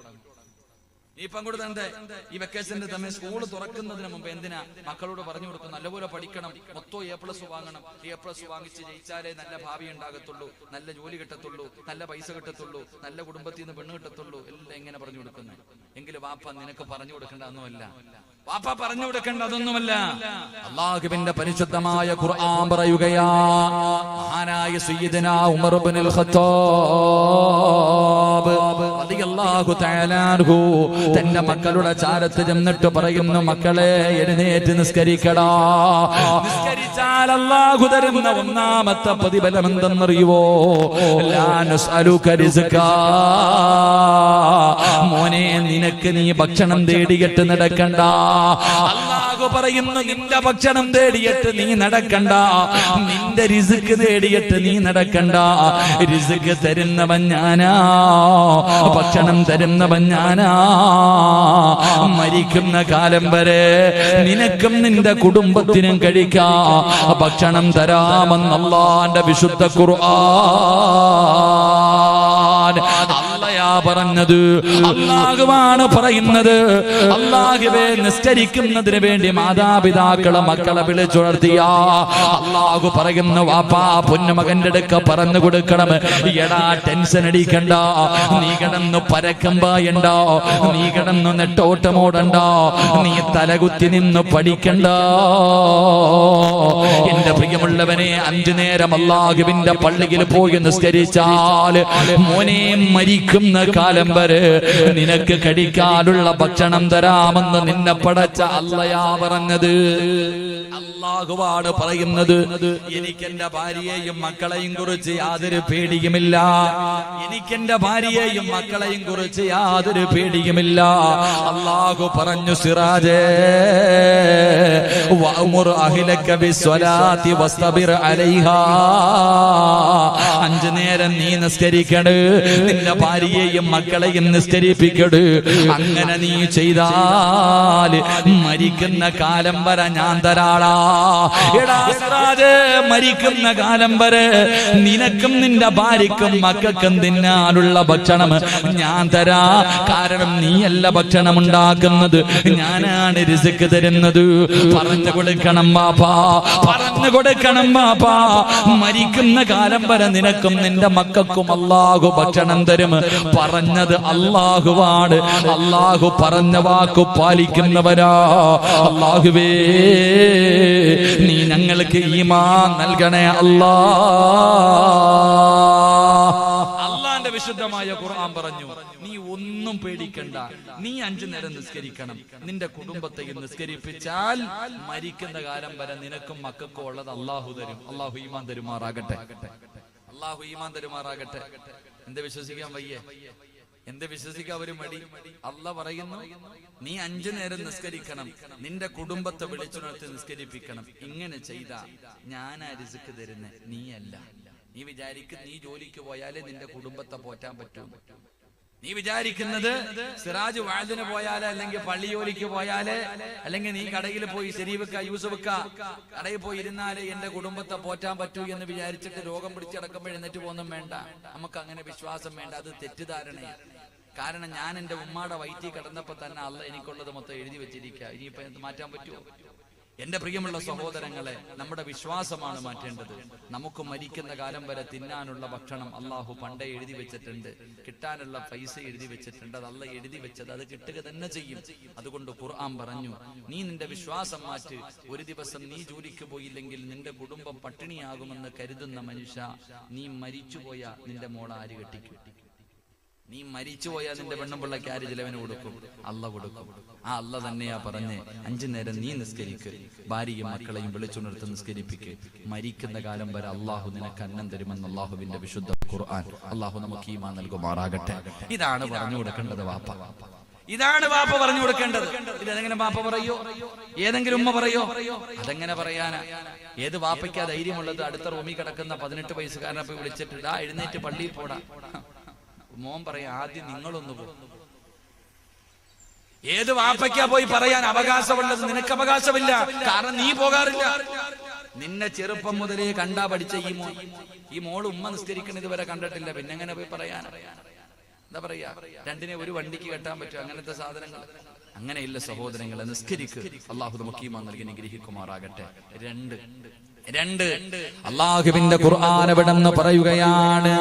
ഇപ്പം കൂടെ തന്നെ ഈ വെക്കേഷന്റെ സമയം സ്കൂള് തുറക്കുന്നതിന് മുമ്പ് എന്തിനാ മക്കളോട് പറഞ്ഞു കൊടുക്കും, നല്ലപോലെ പഠിക്കണം, മൊത്തം A+ വാങ്ങണം. A+ വാങ്ങിച്ച് ജയിച്ചാലേ നല്ല ഭാവി ഉണ്ടാകത്തുള്ളൂ, നല്ല ജോലി കിട്ടത്തുള്ളൂ, നല്ല പൈസ കിട്ടത്തുള്ളൂ, നല്ല കുടുംബത്തിൽ നിന്ന് പെണ്ണ് കിട്ടത്തുള്ളൂ. എല്ലാം എങ്ങനെ പറഞ്ഞു കൊടുക്കുന്നത്? എങ്കിലും വാപ്പ നിനക്ക് പറഞ്ഞു കൊടുക്കേണ്ട ഒന്നുമല്ല. വാപ്പ പറഞ്ഞു കൊടുക്കേണ്ട അതൊന്നുമല്ല. അല്ലാഹുവിന്റെ പരിശുദ്ധമായ ഖുർആൻ പറയുകയാ, മഹാനായ സയ്യിദനാ ഉമർ ഇബ്നുൽ ഖത്താബ് റളിയല്ലാഹു തആല അൻഹു തന്റെ മക്കളുടെ ചാരത്ത് ചെന്നിട്ട് പറയുന്നു, മക്കളെ എഴുന്നേറ്റ് നിസ്കരിക്കടാ. നിസ്കരിച്ചാൽ അല്ലാഹു തരുന്ന ഒന്നാമത്തെ പ്രതിഫലം എന്തെന്നറിയുവോ? ലാ നസ്അലുക റിസ്കാ. മോനെ, നിനക്ക് നീ ഭക്ഷണം തേടിയിട്ട് നടക്കണ്ട. അല്ലാഹു പറയുന്നു, നിന്റെ ഭക്ഷണം തേടിയിട്ട് നീ നടക്കണ്ട, നിന്റെ റിസ്ക് തേടിയിട്ട് നീ നടക്കണ്ട. റിസ്ക് തരുന്നവൻ ഞാനാ, ഭക്ഷണം തരുന്നവൻ ഞാനാ. മരിക്കുന്ന കാലം വരെ നിനക്കും നിന്റെ കുടുംബത്തിനും കഴിക്കാ ഭക്ഷണം തരാമെന്ന് അല്ലാഹുവിന്റെ വിശുദ്ധ ഖുർആൻ. അല്ലയാ പറഞ്ഞത്, അല്ലാഹുവാണ് പറയുന്നത്. അല്ലാഹുവേ, നിസ്കരിക്കുന്നതിന് വേണ്ടി മാതാപിതാക്കളെ മക്കളെ വിളിച്ചുണർത്തിയ അല്ലാഹു പറയുന്നു, വാപ്പാ പൊന്നുമകന്റെ അടുക്ക പറഞ്ഞു കൊടുക്കണം, എടാ ടെൻഷൻ അടിക്കണ്ട, നീ കിടന്നു പരക്കമ്പായണ്ട, നീ കിടന്നു നെട്ടോട്ടമോടണ്ട, നീ തലകുത്തി നിന്ന് പഠിക്കണ്ട. എന്റെ പ്രിയമുള്ളവനെ, 5 നേരം അല്ലാഹുവിന്റെ പള്ളിയിൽ പോയി നിസ്കരിച്ചാൽ മോനെ, മരിക്കുന്ന കാലം വരെ നിനക്ക് കഴിക്കാനുള്ള ഭക്ഷണം തരാമെന്ന് നിന്നെ പടച്ച അല്ലയാ പറഞ്ഞത്. അല്ലാഹുവാണ് പറയുന്നത്. എനിക്കെന്റെ ഭാര്യയെയും മക്കളെയും കുറിച്ച് യാതൊരു പേടിയുമില്ല. എനിക്കെന്റെ ഭാര്യയെയും മക്കളെയും കുറിച്ച് യാതൊരു പേടിയുമില്ല. അല്ലാഹു പറഞ്ഞു, സിറാജേ വഅമുർ അഹ്ലക ബിസ്സലാത്തി വസ്തബിർ അലൈഹാ. 5 നേരം നീ നിസ്കരിക്കണേ, നിന്റെ ഭാര്യയെയും മക്കളെയും നിസ്കരിപ്പിക്കട്. അങ്ങനെ നീ ചെയ്താൽ മരിക്കുന്ന കാലം വരെ ഞാൻ തരാളാ. എടാ സിറാജേ, മരിക്കുന്ന കാലം വരെ നിനക്കും നിന്റെ ഭാര്യക്കും മക്കൾക്കും തിന്നാനുള്ള ഭക്ഷണം ഞാൻ തരാ. കാരണം നീയല്ല ഭക്ഷണം ഉണ്ടാക്കുന്നത്, ഞാനാണ് റിസ്ക് തരുന്നത്. പറഞ്ഞു കൊടുക്കണം വാപ്പാ, പറഞ്ഞു കൊടുക്കണം വാപ്പാ. മരിക്കുന്ന കാലം വരെ നിനക്കും നിന്റെ മക്കൾക്കും അല്ലാഹു ഭക്ഷണം തരും. പറഞ്ഞത് അല്ലാഹുവാണ്. അല്ലാഹു പറഞ്ഞ വാക്കു പാലിക്കുന്നവരാ. അല്ലാഹുവേ, നീ ഞങ്ങൾക്ക് ഈമാൻ നൽകണേ അല്ലാ. അല്ലാഹുവിന്റെ വിശുദ്ധമായ ഖുർആൻ പറഞ്ഞു, നീ ഒന്നും പേടിക്കണ്ട, നീ 5 നേരം നിസ്കരിക്കണം. നിന്റെ കുടുംബത്തെ നിസ്കരിപ്പിച്ചാൽ മരിക്കുന്ന കാലം വരെ നിനക്കും മക്കൾക്കും ഉള്ളത് അല്ലാഹു തരും. അല്ലാഹു ഈമാൻ തരുമാറാകട്ടെ. അല്ലാഹു ഈമാൻ തരുമാറാകട്ടെ. എന്താ വിശ്വസിക്കാൻ വയ്യേ? എന്ത് വിശ്വസിക്കാൻ ഒരു മടി? അള്ളാഹ് പറയുന്നു, നീ 5 നേരം നിസ്കരിക്കണം, നിന്റെ കുടുംബത്തെ വിളിച്ചുണർത്തി നിസ്കരിപ്പിക്കണം. ഇങ്ങനെ ചെയ്താ ഞാനാ റിസ്ക് തരുന്നേ, നീയല്ല. നീ വിചാരിക്കും നീ ജോലിക്ക് പോയാലേ നിന്റെ കുടുംബത്തെ പോറ്റാൻ പറ്റൂ. നീ വിചാരിക്കുന്നത് സിറാജ് വാഴ്ദിന് പോയാലേ, അല്ലെങ്കിൽ പള്ളി ജോലിക്ക് പോയാലേ, അല്ലെങ്കിൽ നീ കടയിൽ പോയി ശരീവക്ക യൂസഫക്ക കടയിൽ പോയി ഇരുന്നാലേ എന്റെ കുടുംബത്തെ പോറ്റാൻ പറ്റൂ എന്ന് വിചാരിച്ചിട്ട് രോഗം പിടിച്ചടക്കുമ്പോൾ എഴുന്നേറ്റ് പോകുന്നും വേണ്ട. നമുക്ക് അങ്ങനെ വിശ്വാസം വേണ്ട. അത് തെറ്റിദ്ധാരണയാണ്. കാരണം ഞാൻ എന്റെ ഉമ്മാടെ വയറ്റിൽ കിടന്നപ്പോ തന്നെ അള്ളാഹ് എനിക്കുള്ളത് മൊത്തം എഴുതി വെച്ചിരിക്കുക. ഇനിയിപ്പോ എന്ത് മാറ്റാൻ പറ്റുമോ? എന്റെ പ്രിയമുള്ള സഹോദരങ്ങളെ, നമ്മുടെ വിശ്വാസമാണ് മാറ്റേണ്ടത്. നമുക്ക് മരിക്കുന്ന കാലം വരെ തിന്നാനുള്ള ഭക്ഷണം അള്ളാഹു പണ്ടേ എഴുതി വെച്ചിട്ടുണ്ട്, കിട്ടാനുള്ള പൈസ എഴുതി വെച്ചിട്ടുണ്ട്. അത് അള്ളാഹ് എഴുതി വെച്ചത് അത് കിട്ടുക തന്നെ ചെയ്യും. അതുകൊണ്ട് ഖുർആൻ പറഞ്ഞു, നീ നിന്റെ വിശ്വാസം മാറ്റ്. ഒരു ദിവസം നീ ജോലിക്ക് പോയില്ലെങ്കിൽ നിന്റെ കുടുംബം പട്ടിണിയാകുമെന്ന് കരുതുന്ന മനുഷ്യ, നീ മരിച്ചുപോയാ നിന്റെ മോള ആര് കെട്ടിക്കും? നീ മരിച്ചുപോയാൽ നിന്റെ പെണ്ണുപിള്ളക്ക് ആര് ചിലവന് കൊടുക്കും? അള്ളാഹ് കൊടുക്കും. ആ അള്ളാഹ് തന്നെയാ പറഞ്ഞ് 5 നേരം നീ നിസ്കരിക്ക്, ഭാര്യയും മക്കളെയും വിളിച്ചുണർത്ത് നിസ്കരിപ്പിക്ക്. മരിക്കുന്ന കാലം വരെ അള്ളാഹു നിനക്ക് അന്നം തരുമെന്ന് അള്ളാഹുവിന്റെ വിശുദ്ധ ഖുർആൻ. അള്ളാഹു നമുക്ക് ഈമാൻ നൽകുമാറാകട്ടെ. ഇതാണ് പറഞ്ഞു കൊടുക്കേണ്ടത് വാപ്പ. ഇതാണ് വാപ്പ പറഞ്ഞു കൊടുക്കേണ്ടത്. ഇതെങ്ങനെ വാപ്പ പറയോ? ഏതെങ്കിലും ഉമ്മ പറയോ? അതെങ്ങനെ പറയാനാ? ഏത് വാപ്പയ്ക്കാ ധൈര്യമുള്ളത്? അടുത്ത റൂമിൽ കിടക്കുന്ന 18 വയസ്സുകാരനെ പോയി വിളിച്ചിട്ട് എഴുന്നേറ്റ് പള്ളിയിൽ പോടാ. മോൻ പറയാ, ആദ്യം നിങ്ങളൊന്ന് പോ. ഏത് വാപ്പയ്ക്കാ പോയി പറയാൻ അവകാശമുള്ളത്? നിനക്ക് അവകാശമില്ല. കാരണം നീ പോകാറില്ല. നിന്നെ ചെറുപ്പം മുതലേ കണ്ടാ പഠിച്ച ഈ മോള് ഉമ്മ നിസ്കരിക്കുന്നത് ഇതുവരെ കണ്ടിട്ടില്ല. പിന്നെ എങ്ങനെ പോയി പറയാൻ? എന്താ പറയാ, രണ്ടിനെ ഒരു വണ്ടിക്ക് കെട്ടാൻ പറ്റും? അങ്ങനത്തെ സാധനങ്ങൾ അങ്ങനെയില്ല സഹോദരങ്ങളെ. നിസ്കരിക്ക്. അള്ളാഹു നമുക്ക് ഈമാൻ നൽകി അനുഗ്രഹിക്കുമാറാകട്ടെ. രണ്ട് അല്ലാഹുവിന്റെ ഖുർആൻ എവിടെന്ന് പറയുകയാണ്,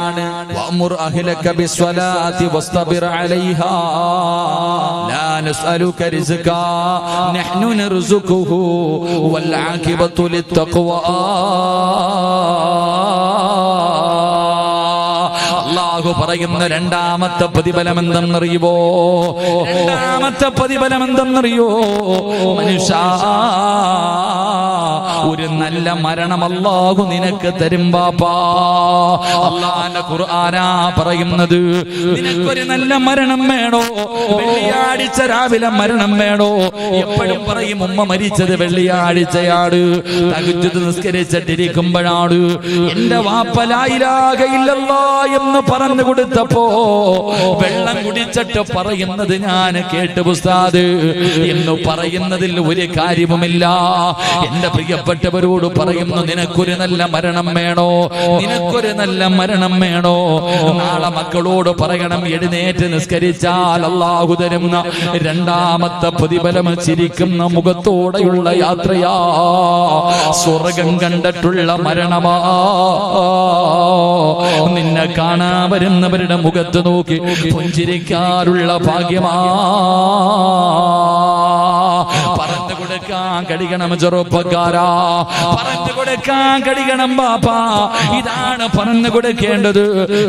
വഅ്മുർ അഹ്ലക ബിസ്സലാത്തി വസ്തബിർ അലൈഹാ ലാ നസ്അലുക റിസ്കാ നഹ്നു നർസുഖുഹു വൽ ആഖിബത്തു ലിത്തഖ്വാ. അല്ലാഹു പറയുന്ന രണ്ടാമത്തെ പ്രതിഫലം എന്തെന്നറിയുവോ? രണ്ടാമത്തെ പ്രതിഫലം എന്തെന്നറിയോ? മനുഷ്യ, ഒരു നല്ല മരണം അല്ലാഹു നിനക്ക് തരും ബാപ്പാ. അല്ലാഹുവിന്റെ ഖുർആനാ പറയുന്നത്. നിനക്കൊരു നല്ല മരണം വേണോ? വെള്ളിയാഴ്ച രാവിലെ മരണം വേണോ? എപ്പോഴും പറയും ഉമ്മ മരിച്ചത് വെള്ളിയാഴ്ചയാണ്. തഹജ്ജുദ് നിസ്കരിച്ചിട്ടിരിക്കുമ്പോഴാണ് എന്റെ വാപ്പ ലാ ഇലാഹ ഇല്ലല്ലാഹ് എന്ന് പറഞ്ഞു കൊടുത്തപ്പോ വെള്ളം കുടിച്ചിട്ട് പറയുന്നത് ഞാൻ കേട്ടു ഉസ്താദ് എന്ന് പറയുന്നതിൽ ഒരു കാര്യവുമില്ല. എന്റെ പ്രിയപ്പെട്ടവരോട് പറയുന്നു, നിനക്കൊരു നല്ല മരണം വേണോ? നിനക്കൊരു നല്ല മരണം വേണോ? നാളെ മക്കളോട് പറയണം, എഴുന്നേറ്റ് നിസ്കരിച്ചാൽ അല്ലാഹു തരുന്ന രണ്ടാമത്തെ പ്രതിഫലം ചിരിക്കുന്ന മുഖത്തോടെയുള്ള യാത്രയാ, സ്വർഗം കണ്ടിട്ടുള്ള മരണമാ. നിന്നെ കാണാൻ വരുന്നവരുടെ മുഖത്ത് നോക്കി പുഞ്ചിരിക്കാനുള്ള ഭാഗ്യമാ. പറഞ്ഞു കൊടുക്കാൻ കഴിയണം ചെറുപ്പക്കാരാ, പറഞ്ഞു കൊടുക്കാൻ കഴിയണം ബാപ്പാ. ഇതാണ് പറഞ്ഞു കൊടുക്കേണ്ടത്,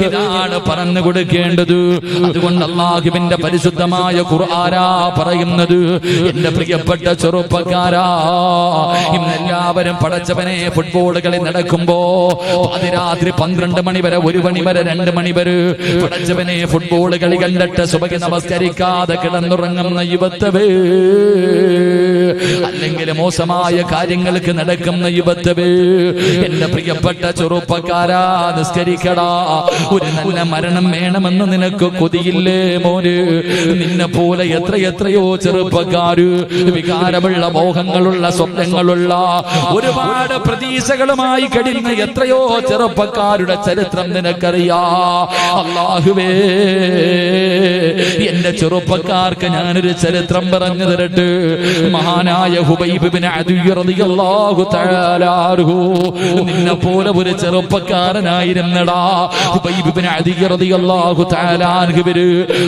ഇതാണ് പറഞ്ഞു കൊടുക്കേണ്ടത്. അതുകൊണ്ട് അല്ലാഹുവിന്റെ പരിശുദ്ധമായ ഖുർആനാ പറയുന്നത്, എന്റെ പ്രിയപ്പെട്ട ചെറുപ്പക്കാരാ, ഇന്നെല്ലാവരും പടച്ചവനെ ഫുട്ബോൾ കളി നടക്കുമ്പോ പാതിരാത്രി 12 മണി വരെ, 1 മണി വരെ, 2 മണി വരെ പടച്ചവനെ ഫുട്ബോൾ കളി കണ്ടിട്ട് സുബഹി നമസ്കരിക്കാതെ കിടന്നുറങ്ങുന്ന യുവത്വേ, അല്ലെങ്കിൽ മോശമായ കാര്യങ്ങൾക്ക് നടക്കുന്ന യുവത്വേ, എന്റെ പ്രിയപ്പെട്ട ചെറുപ്പക്കാരാ, നിസ്കരിക്കടാ. ഒരു നല്ല മരണം വേണമെന്ന് നിനക്ക് കൊതിയില്ലേ മോന്? നിന്നെ പോലെ എത്രയോ ചെറുപ്പക്കാര് വികാരമുള്ള, മോഹങ്ങളുള്ള, സ്വപ്നങ്ങളുള്ള, ഒരുപാട് പ്രതീക്ഷകളുമായി കഴിഞ്ഞ എത്രയോ ചെറുപ്പക്കാരുടെ ചരിത്രം നിനക്കറിയാ. അല്ലാഹുവേ, എന്റെ ചെറുപ്പക്കാർക്ക് ഞാനൊരു ചരിത്രം പറഞ്ഞു തരട്ടെ. മഹാനായ ഹുബൈബ് ഇബ്നു അദി റളിയല്ലാഹു തആല അൻഹു നിന്നെ പോലെ ഒരു ചെറുപ്പക്കാരനായിരുന്നടാ. ഹുബൈബ് ഇബ്നു അദി റളിയല്ലാഹു തആല അൻഹു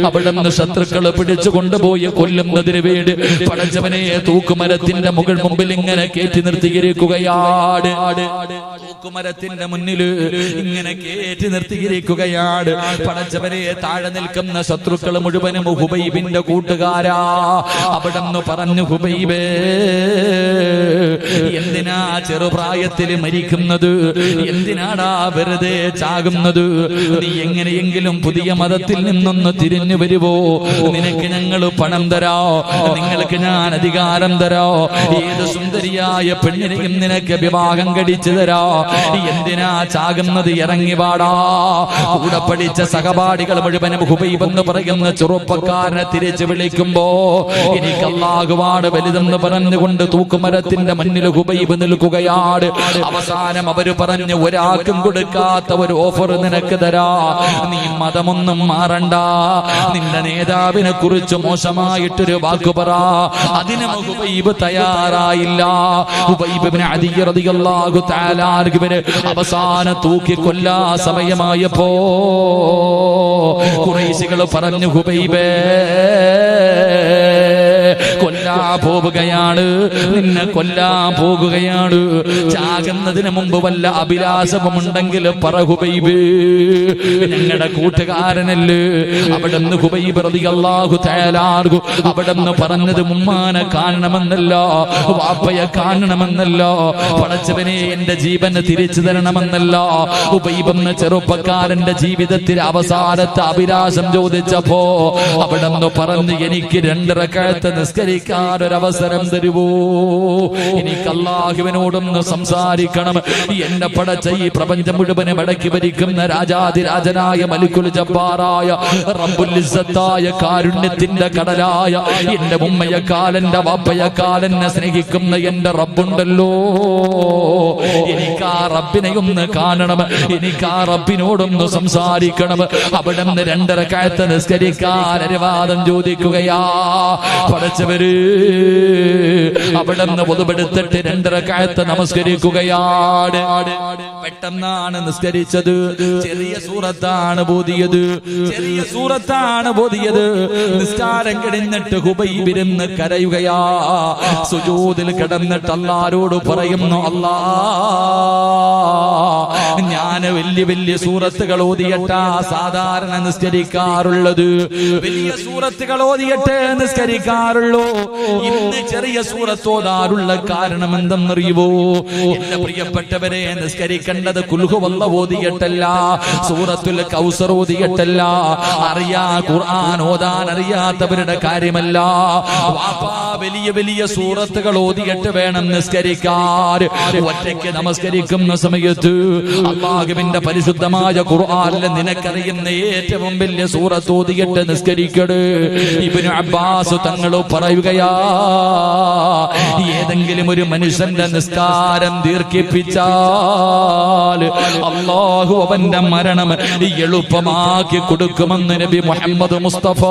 അവിടുന്ന് ശത്രുക്കളെ പിടിച്ചു കൊണ്ടുപോയി കൊല്ലുന്നതിന് വേണ്ടി പടച്ചവനെ തൂക്കുമരത്തിന്റെ മുമ്പിൽ ഇങ്ങനെ കയറ്റി നിർത്തിയിരിക്കുകയാണ്. തൂക്കുമരത്തിന്റെ മുന്നിൽ ഇങ്ങനെ കയറ്റി നിർത്തിയിരിക്കുകയാണ്. പടച്ചവനെ താഴെ നിൽക്കുന്ന ശത്രുക്കൾ മുഴുവനും ഹുബൈബിന്റെ കൂട്ടുകാരാ. അവിടെന്ന് പറഞ്ഞു, ഹുബൈബേ, എന്തിനാ ചെറുപ്രായത്തിൽ മരിക്കുന്നത്? എന്തിനാടാ വെറുതെ ചാകുന്നത്? നീ എങ്ങനെയെങ്കിലും പുതിയ മതത്തിൽ നിന്നൊന്ന് തിരിഞ്ഞു വരുവോ? നിനക്ക് ഞങ്ങൾ പണം തരാ, നിങ്ങൾക്ക് ഞാൻ അധികാരം തരാ, ഏത് സുന്ദരിയായ പെണ്ണിനെയും നിനക്ക് വിവാഹം കഴിച്ചു തരാ. എന്തിനാ ചാകുന്നത്? ഇറങ്ങി വാടാ. കൂടെ പഠിച്ച സഹപാഠികൾ മുഴുവനും ഹുബൈബ് എന്ന് പറയുന്ന ചെറുപ്പക്കാരനെ തിരിച്ചു വിളിക്കുമ്പോ എനിക്ക് അല്ലാഹുവാണ് വലുതെന്ന് പറഞ്ഞുകൊണ്ട് തൂക്കുമരത്തിന്റെ മുന്നിൽ ഹുബൈബ് നിൽക്കുകയാണ്. അവസാനം അവര് പറഞ്ഞു, ഒരാൾക്കും കൊടുക്കാത്ത ഒരു ഓഫർ നിനക്ക് തരാ. നീ മതമൊന്നും മാറണ്ട, നിന്റെ നേതാവിനെ കുറിച്ച് മോശമായിട്ടൊരു വാക്ക് പറ. അതിനും ഹുബൈബ് തയ്യാറായില്ല. ഹുബൈബ് ഇബ്നു അദി റളിയല്ലാഹു തആല അൻഹുവിനെ അവസാനം തൂക്കി കൊല്ലാ സമയമായപ്പോ ഖുറൈശികൾ പറഞ്ഞു, ഹുബൈബേ കൊല്ലാൻ പോവുകയാണ്, നിന്നെ കൊല്ലാൻ പോകുകയാണ്. ചാകുന്നതിന് മുമ്പ് വല്ല അഭിലാഷമുണ്ടെങ്കിൽ പറ ഹുബൈബ്, ഞങ്ങളുടെ കൂട്ടുകാരനല്ലേ. അവിടുന്ന് ഹുബൈബ് റളിയല്ലാഹു തആല അൻഹു അവിടുന്ന് പറഞ്ഞത് ഉമ്മാനെ കാണണമെന്നല്ല, വാപ്പയെ കാണണമെന്നല്ല, പടച്ചവനെ എന്റെ ജീവന് തിരിച്ചു തരണമെന്നല്ല. ഹുബൈബ് എന്ന ചെറുപ്പക്കാരന്റെ ജീവിതത്തിൽ അവസാനത്തെ അഭിലാഷം ചോദിച്ചപ്പോ അവിടുന്ന് പറഞ്ഞു, എനിക്ക് 2 റക്അത്ത് നിസ്കരിക്കാൻ ഒരവസരം തരുവോ? എനിക്ക് അല്ലാഹുവിനോടൊന്ന് സംസാരിക്കണം. എന്നെ പടച്ച ഈ പ്രപഞ്ചം മുഴുവനും അടക്കി ഭരിക്കുന്ന രാജാതിരാജനായ മലിക്കുൽ ജബ്ബാറായ റബ്ബുൽ ഇസ്സത്തായ കാരുണ്യത്തിന്റെ കടലായ എന്റെ ഉമ്മയെക്കാൾ എന്റെ വാപ്പയെക്കാൾ എന്നെ സ്നേഹിക്കുന്ന എന്റെ റബ്ബുണ്ടല്ലോ, എനിക്ക് ആ റബ്ബിനെ ഒന്ന് കാണണം, എനിക്ക് ആ റബ്ബിനോടൊന്ന് സംസാരിക്കണം. അവിടെ നിന്ന് 2 റക്അത്ത് നിസ്കരിക്കാൻ അനുവാദം ചോദിക്കുകയാ. പടച്ചവര് അവിടെ നിന്ന് പൊതുപെടുത്തിട്ട് 2 റക്അത്ത് നമസ്കരിക്കുകയാണ്. പെട്ടെന്നാണ് നിസ്കരിച്ചത്. ചെറിയ സൂറത്താണ് ബോധിയത്, ചെറിയ സൂറത്താണ് ബോധിയത്. നിസ്കാരം കഴിഞ്ഞിട്ട് ഹുബൈബ് ഇരുന്ന് കരയുകയാ. സുജൂദിൽ കിടന്നിട്ട് അല്ലാഹുവോട് പറയുന്നു, അല്ലാ ഞാൻ വലിയ വലിയ സൂറത്തുകൾ ഓതിയിട്ടാ സാധാരണ നിസ്കരിക്കാറുള്ളത്, വലിയ സൂറത്തുകൾ ഓതിയിട്ട് നിസ്കരിക്കാറുള്ളൂ. ഇന്ന് ചെറിയ സൂറത്ത് ഓതാറുള്ള കാരണം എന്തെന്നറിയുവോ? എന്റെ പ്രിയപ്പെട്ടവരെ, നിസ്കരിക്കേണ്ടത് ഖുൽ ഹുവല്ലാഹു ഓതിയിട്ടല്ല, സൂറത്തുൽ കൗസർ ഓതിയിട്ടല്ല. ഖുർആൻ ഓതാൻ അറിയാത്തവരുടെ കാര്യമല്ല. വാപ്പാ വലിയ വലിയ സൂറത്തുകൾ ഓതിയിട്ട് വേണം നിസ്കരിക്കാൻ. ഒറ്റയ്ക്ക് നമസ്കരിക്കുന്ന സമയത്ത് അല്ലാഹുവിന്റെ പരിശുദ്ധമായ ഖുർആനിൽ നിനക്കറിയുന്ന ഏറ്റവും വലിയ സൂറത്ത് ഓതിയിട്ട് നിസ്കരിക്കട്. ഇബ്നു അബ്ബാസ് തങ്ങൾ പറയുകയാ, ഏതെങ്കിലും ഒരു മനുഷ്യന്റെ നിസ്കാരം ദീർഘിപ്പിച്ചാൽ അല്ലാഹു അവന്റെ മരണം എളുപ്പമാക്കി കൊടുക്കുമെന്ന് നബി മുഹമ്മദ് മുസ്തഫ.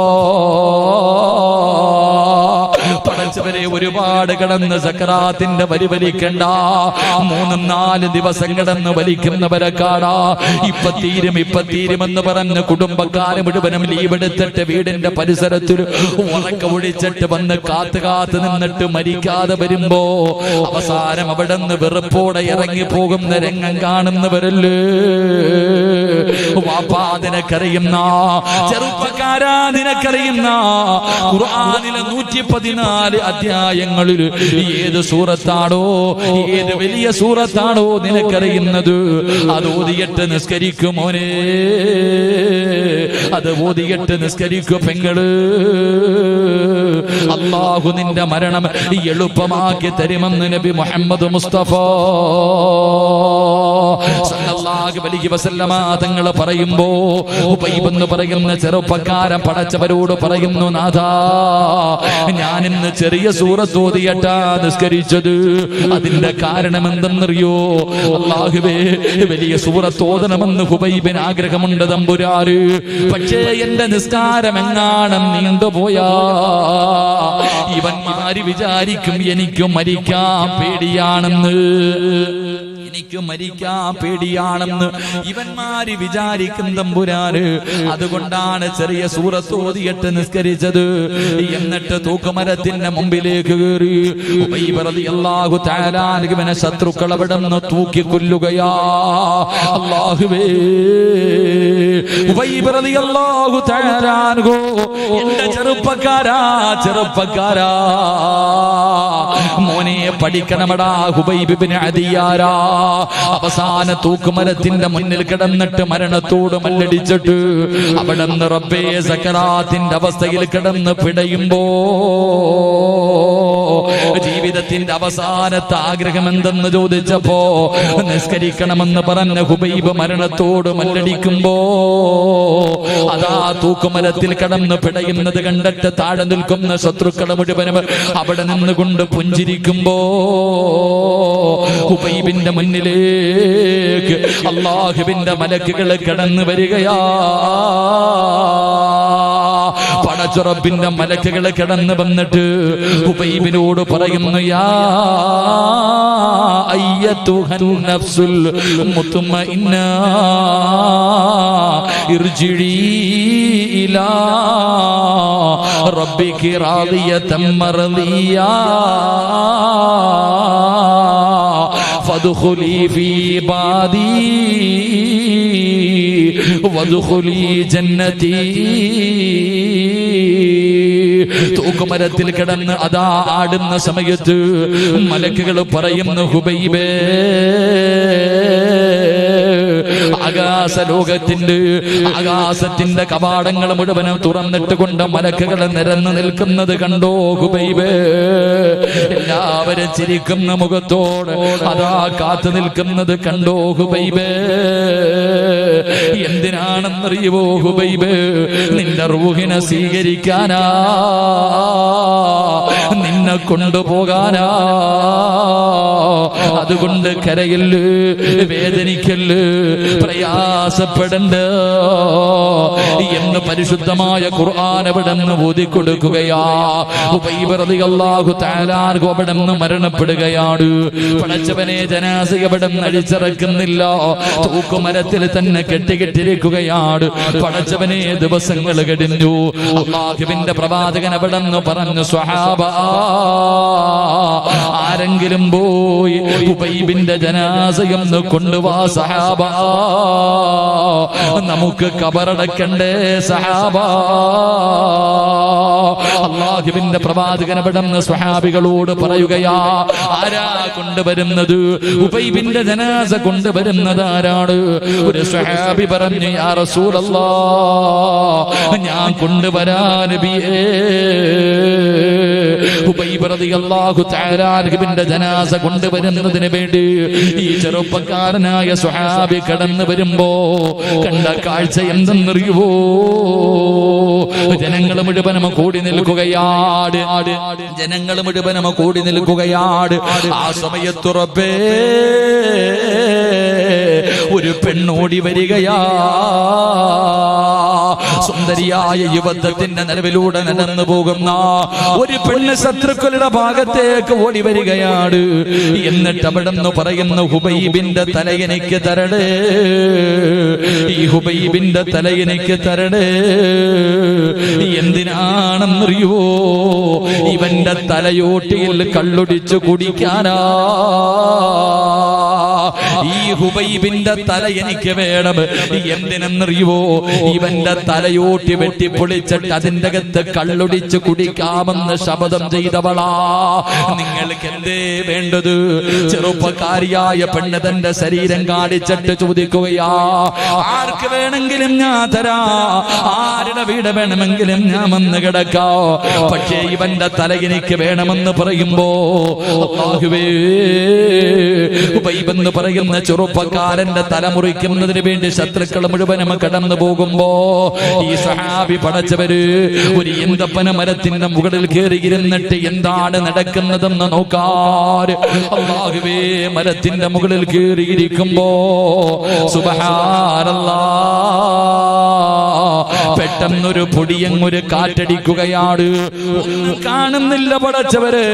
പടച്ചവരെ, ഒരുപാട് കിടന്ന് സക്കറാത്തിന്റെ വരി വലിക്കണ്ട. 3-4 ദിവസം കിടന്ന് വലിക്കുന്നവരെ കാണാ. ഇപ്പൊ തീരുമെന്ന് പറഞ്ഞ് കുടുംബക്കാരെ മുഴുവനും ലീവ് എടുത്തിട്ട് വീടിന്റെ പരിസരത്തിൽ ഉറക്ക ഒഴിച്ചിട്ട് വന്ന് കാത്തു നിന്നിട്ട് മരിക്കാതെ വരുമ്പോ അവസാനം അവിടെ നിന്ന് വെറുപ്പോടെ ഇറങ്ങി പോകുന്ന രംഗം കാണുന്നവരല്ലേ. വാപ്പാ, നിനക്കറിയുന്ന ചെറുപ്പക്കാരാ, നിനക്കറിയുന്ന ഖുർആനിലെ 114 അധ്യായങ്ങളിൽ ഏത് സൂറത്താണോ, ഏത് വലിയ സൂറത്താണോ നിനക്കറിയുന്നത്, അത് ഓതിയിട്ട് നിസ്കരിക്കുമോനെ, അത് ഓതിയിട്ട് നിസ്കരിക്കും പെങ്ങള്. അല്ലാഹു നിന്റെ മരണം എളുപ്പമാക്കി തരുമെന്ന് നബി മുഹമ്മദ് മുസ്തഫ സല്ലല്ലാഹു അലൈഹി വസല്ലമ തങ്ങൾ പറയുമ്പോ ഹുബൈബ് എന്ന് പറയുന്ന ചെറുപ്പക്കാരൻ പടച്ചവരോട് പറയുന്നു, നാഥാ, ഞാൻ ഇന്ന് ചെറിയ സൂറത്ത് ഓതിയിട്ടാ നിസ്കരിച്ചത്. അതിന്റെ കാരണം എന്തെന്നറിയോ? അല്ലാഹുവേ, വലിയ സൂറത്ത് ഓതണമെന്ന് ഹുബൈബിന് ആഗ്രഹമുണ്ട് തമ്പുരാന്. പക്ഷേ എന്റെ നിസ്കാരം എങ്ങാനും നീണ്ടുപോയാ ഇവന്മാര് വിചാരിക്കും എനിക്ക് മരിക്കാൻ പേടിയാണെന്ന്. എനിക്ക് മരിക്കാൻ പേടിയാണെന്ന് ഇവന്മാര് വിചാരിക്കും തമ്പുരാന്. അതുകൊണ്ടാണ് ചെറിയ സൂറത്ത് ഓതിയിട്ട് നിസ്കരിച്ചത്. എന്നിട്ട് തൂക്കുമരത്തിന്റെ മുമ്പിലേക്ക് കയറി ഉബൈബ് റളിയല്ലാഹു തആല അൻഹുവിനെ ശത്രുക്കൾ അവിടെ നിന്ന് തൂക്കി കൊല്ലുകയാ. അല്ലാഹുവേ, ഉബൈബ് റളിയല്ലാഹു തആല അൻഹു, എന്റെ ചെറുപ്പക്കാരാ മോനെ പഠിക്കണമടാ. ഹുബൈബ് ഇബ്നു അദിയാരാ അവസാന തൂക്കുമരത്തിന്റെ മുന്നിൽ കിടന്നിട്ട് മരണത്തോട് മല്ലടിച്ചിട്ട് അവിടെ നിന്ന് റബ്ബേ സക്കറാത്തിന്റെ അവസ്ഥയിൽ കിടന്ന് പിടയുമ്പോ ജീവിതത്തിന്റെ അവസാനത്തെ ആഗ്രഹം എന്തെന്ന് ചോദിച്ചപ്പോ നിസ്കരിക്കണമെന്ന് പറഞ്ഞ ഹുബൈബ് മരണത്തോട് മല്ലടിക്കുമ്പോ അതാ തൂക്കുമരത്തിൽ കിടന്ന് പിടയുന്നത് കണ്ടിട്ട് താഴെ നിൽക്കുന്ന ശത്രുക്കളെ മുഴുവനും അവിടെ നിന്നുകൊണ്ട് പുഞ്ചിരിക്കുമ്പോ ഹുബൈബിന്റെ മുന്നിലേക്ക് അല്ലാഹുവിന്റെ മലക്കുകൾ കടന്നു വരികയാ. പടച്ചുറപ്പിന്റെ മലക്കുകൾ കടന്നു വന്നിട്ട് ഹുബൈബിനോട് പറയുന്നു, യാ അയ്യത്തുഹൻ നഫ്സുൽ മുത്മഇന്ന ഇർജിഇ ഇലാ റബ്ബികി റാദിയതൻ മർദിയാ ഫദ്ഖുലി ഫീ ബാദി വദ്ഖുലി ജന്നതി. തൂക്കുമരത്തിൽ കിടന്ന് അതാ ആടുന്ന സമയത്ത് മലക്കുകൾ പറയുന്നു, ഹുബൈബേ, ആകാശത്തിന്റെ കവാടങ്ങൾ മുഴുവനും തുറന്നിട്ട് കൊണ്ട് മലക്കുകൾ നിരന്നു നിൽക്കുന്നത് കണ്ടോ ഹുബൈബേ? എല്ലാവരും ചിരിക്കുന്ന മുഖത്തോട് അതാ കാത്തു നിൽക്കുന്നത് കണ്ടോ ഹുബൈബേ? എന്തിനാണെന്നറിയുവോ ഹുബൈബേ? നിന്റെ റൂഹിനെ സ്വീകരിക്കാനാ, നിന്നെ കൊണ്ടുപോകാനാ. അതുകൊണ്ട് കരയല്ല്, വേദനിക്കല്ല്, പ്രയാസപ്പെടണ്ട എന്ന് പരിശുദ്ധമായ ഖുർആൻ അവിടെ നിന്ന് ഓതിക്കൊടുക്കുകയാ. ഉബൈബ് റളിയല്ലാഹു തആല അൻഹു അവിടെ നിന്ന് മരണപ്പെടുകയാണ്. പടച്ചവനെ, ജനാസ അവിടെ നിന്ന് അടിച്ചിറക്കുന്നില്ല, തൂക്കുമരത്തിൽ തന്നെ കെട്ടിക്കെട്ടിരിക്കുകയാണ്. പടച്ചവനെ, ദിവസങ്ങൾ കഴിഞ്ഞു. അല്ലാഹുവിന്റെ പ്രവാചകൻ അവിടെ നിന്ന് പറഞ്ഞു, സ്വഹാബ, ആരെങ്കിലും പോയി ഉബൈബിന്റെ ജനാസയൊന്ന് കൊണ്ടുവാ സഹാബ, നമുക്ക് കബറടക്കണ്ടേ സഹാബ. അല്ലാഹുവിന്റെ പ്രവാചകൻ അവിടെ നിന്ന് സ്വഹാബികളോട് പറയുകയാ, ആരാ കൊണ്ടുവരുന്നത്? ഉബൈബിന്റെ ജനാസ കൊണ്ടുവരുന്നത് ആരാണ്? ഒരു സ്വഹാബി പറഞ്ഞു, യാ റസൂലല്ലാഹ്, ഞാൻ കൊണ്ടുവരാ നബിയേ. ഉബൈബ് റളിയല്ലാഹു തആല അൻഹുവിന്റെ ജനാസ കൊണ്ടുവരുന്നതിന് വേണ്ടി ഈ ചെറുപ്പക്കാരനായ സ്വഹാബി കടന്നു വരുമ്പോ കണ്ട കാഴ്ച എന്തെന്നറിയുവോ? ജനങ്ങൾ മുഴുവനും കൂടി നിൽക്കുകയാണ്. ജനങ്ങൾ മുഴുവനും കൂടി നിൽക്കുകയാണ്. ആ സമയത്ത് റബ്ബേ, ഒരു പെണ്ണോടി വരികയാ. സുന്ദരിയായ യുവത്വത്തിന്റെ നിലവിലൂടെ നടന്നു പോകുന്ന ഒരു പെണ്ണ് ശത്രുക്കളുടെ ഭാഗത്തേക്ക് ഓടി വരികയാണ്. എന്നിട്ട് അവിടെ നിന്ന് പറയുന്നു, ഹുബൈബിന്റെ തല എനിക്ക് തരണേ, ഈ ഹുബൈബിന്റെ തല എനിക്ക് തരണേ. എന്തിനാണെന്നറിയുവോ? ഇവന്റെ തലയോട്ടിയിൽ കള്ളൊടിച്ചു കുടിക്കാനാ. ഈ ഹുബൈബിന്റെ തല എനിക്ക് വേണം. എന്തിനെന്നറിയുവോ? ഇവന്റെ തലയോട്ടി വെട്ടിപ്പൊളിച്ചിട്ട് അതിന്റെ അകത്ത് കള്ളൊടിച്ച് കുടിക്കാമെന്ന് ശപഥം ചെയ്തവളാ. നിങ്ങൾക്ക് എന്തേ വേണ്ടത്? ചെറുപ്പക്കാരിയായ പെണ്ണ് തന്റെ ശരീരം കാണിച്ചിട്ട് ചോദിക്കുകയാ, ആർക്ക് വേണമെങ്കിലും ഞാൻ തരാ, ആരുടെ വീട് വേണമെങ്കിലും ഞാൻ വന്ന് കിടക്കാ, പക്ഷേ ഇവന്റെ തല എനിക്ക് വേണമെന്ന് പറയുമ്പോ അല്ലാഹുവേ, ഉബൈബ് എന്ന് പറയുന്ന ചെറുപ്പക്കാരന്റെ തല മുറിക്കുന്നതിന് വേണ്ടി ശത്രുക്കൾ മുഴുവനും കടന്നു പോകുമ്പോ ഈ സഹാബി പടച്ചവര് ഒരു ഈന്തപ്പന മരത്തിന്റെ മുകളിൽ കയറിയിരുന്നിട്ട് എന്താണ് നടക്കുന്നതെന്ന് നോക്കാറ്. അല്ലാഹുവേ, മരത്തിന്റെ മുകളിൽ കയറിയിരിക്കുമ്പോ സുബ്ഹാനല്ലാഹ്, പെട്ടെന്നൊരു പൊടിയങ്ങൊരു കാറ്റടിക്കുകയാണ്. ഒന്നും കാണുന്നില്ല പടച്ചവര്.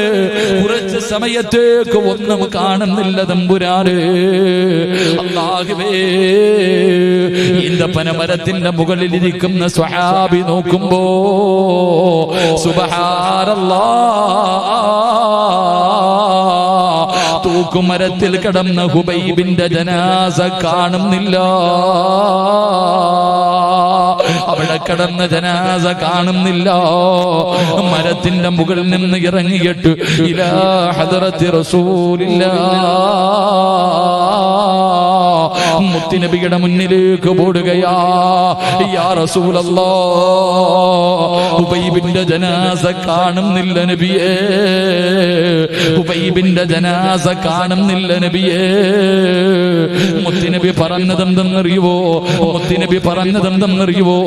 കുറച്ച് സമയത്തേക്ക് ഒന്നും കാണുന്നില്ല തമ്പുരാന്. അല്ലാഹുവേ, ഈന്തപ്പനമരത്തിന്റെ മുകളിലിരിക്കുന്ന സ്വഹാബി നോക്കുമ്പോ സുബ്ഹാനല്ലാഹ്, തൂക്കുമരത്തിൽ കിടന്ന ഹുബൈബിന്റെ ജനാസ കാണുന്നില്ല. അവിടെ കിടന്ന ജനാസ കാണുന്നില്ല. മരത്തിന്റെ മുകളിൽ നിന്ന് ഇറങ്ങിയിട്ട് ഇലാ ഹദറത്തി റസൂലില്ലാഹ്, മുത്തുനബിയുടെ മുന്നിലേക്ക് ഓടുകയാ. യാ റസൂലല്ലാഹ്, ഹുബൈബിന്റെ ജനാസ കാണുന്നില്ല നബിയേ, ഹുബൈബിന്റെ ജനാസ കാണുന്നില്ല നബിയേ. മുത്തുനബി പറഞ്ഞതെന്തെന്നറിയുവോ? മുത്തുനബി പറഞ്ഞതെന്തെന്നറിയുവോ?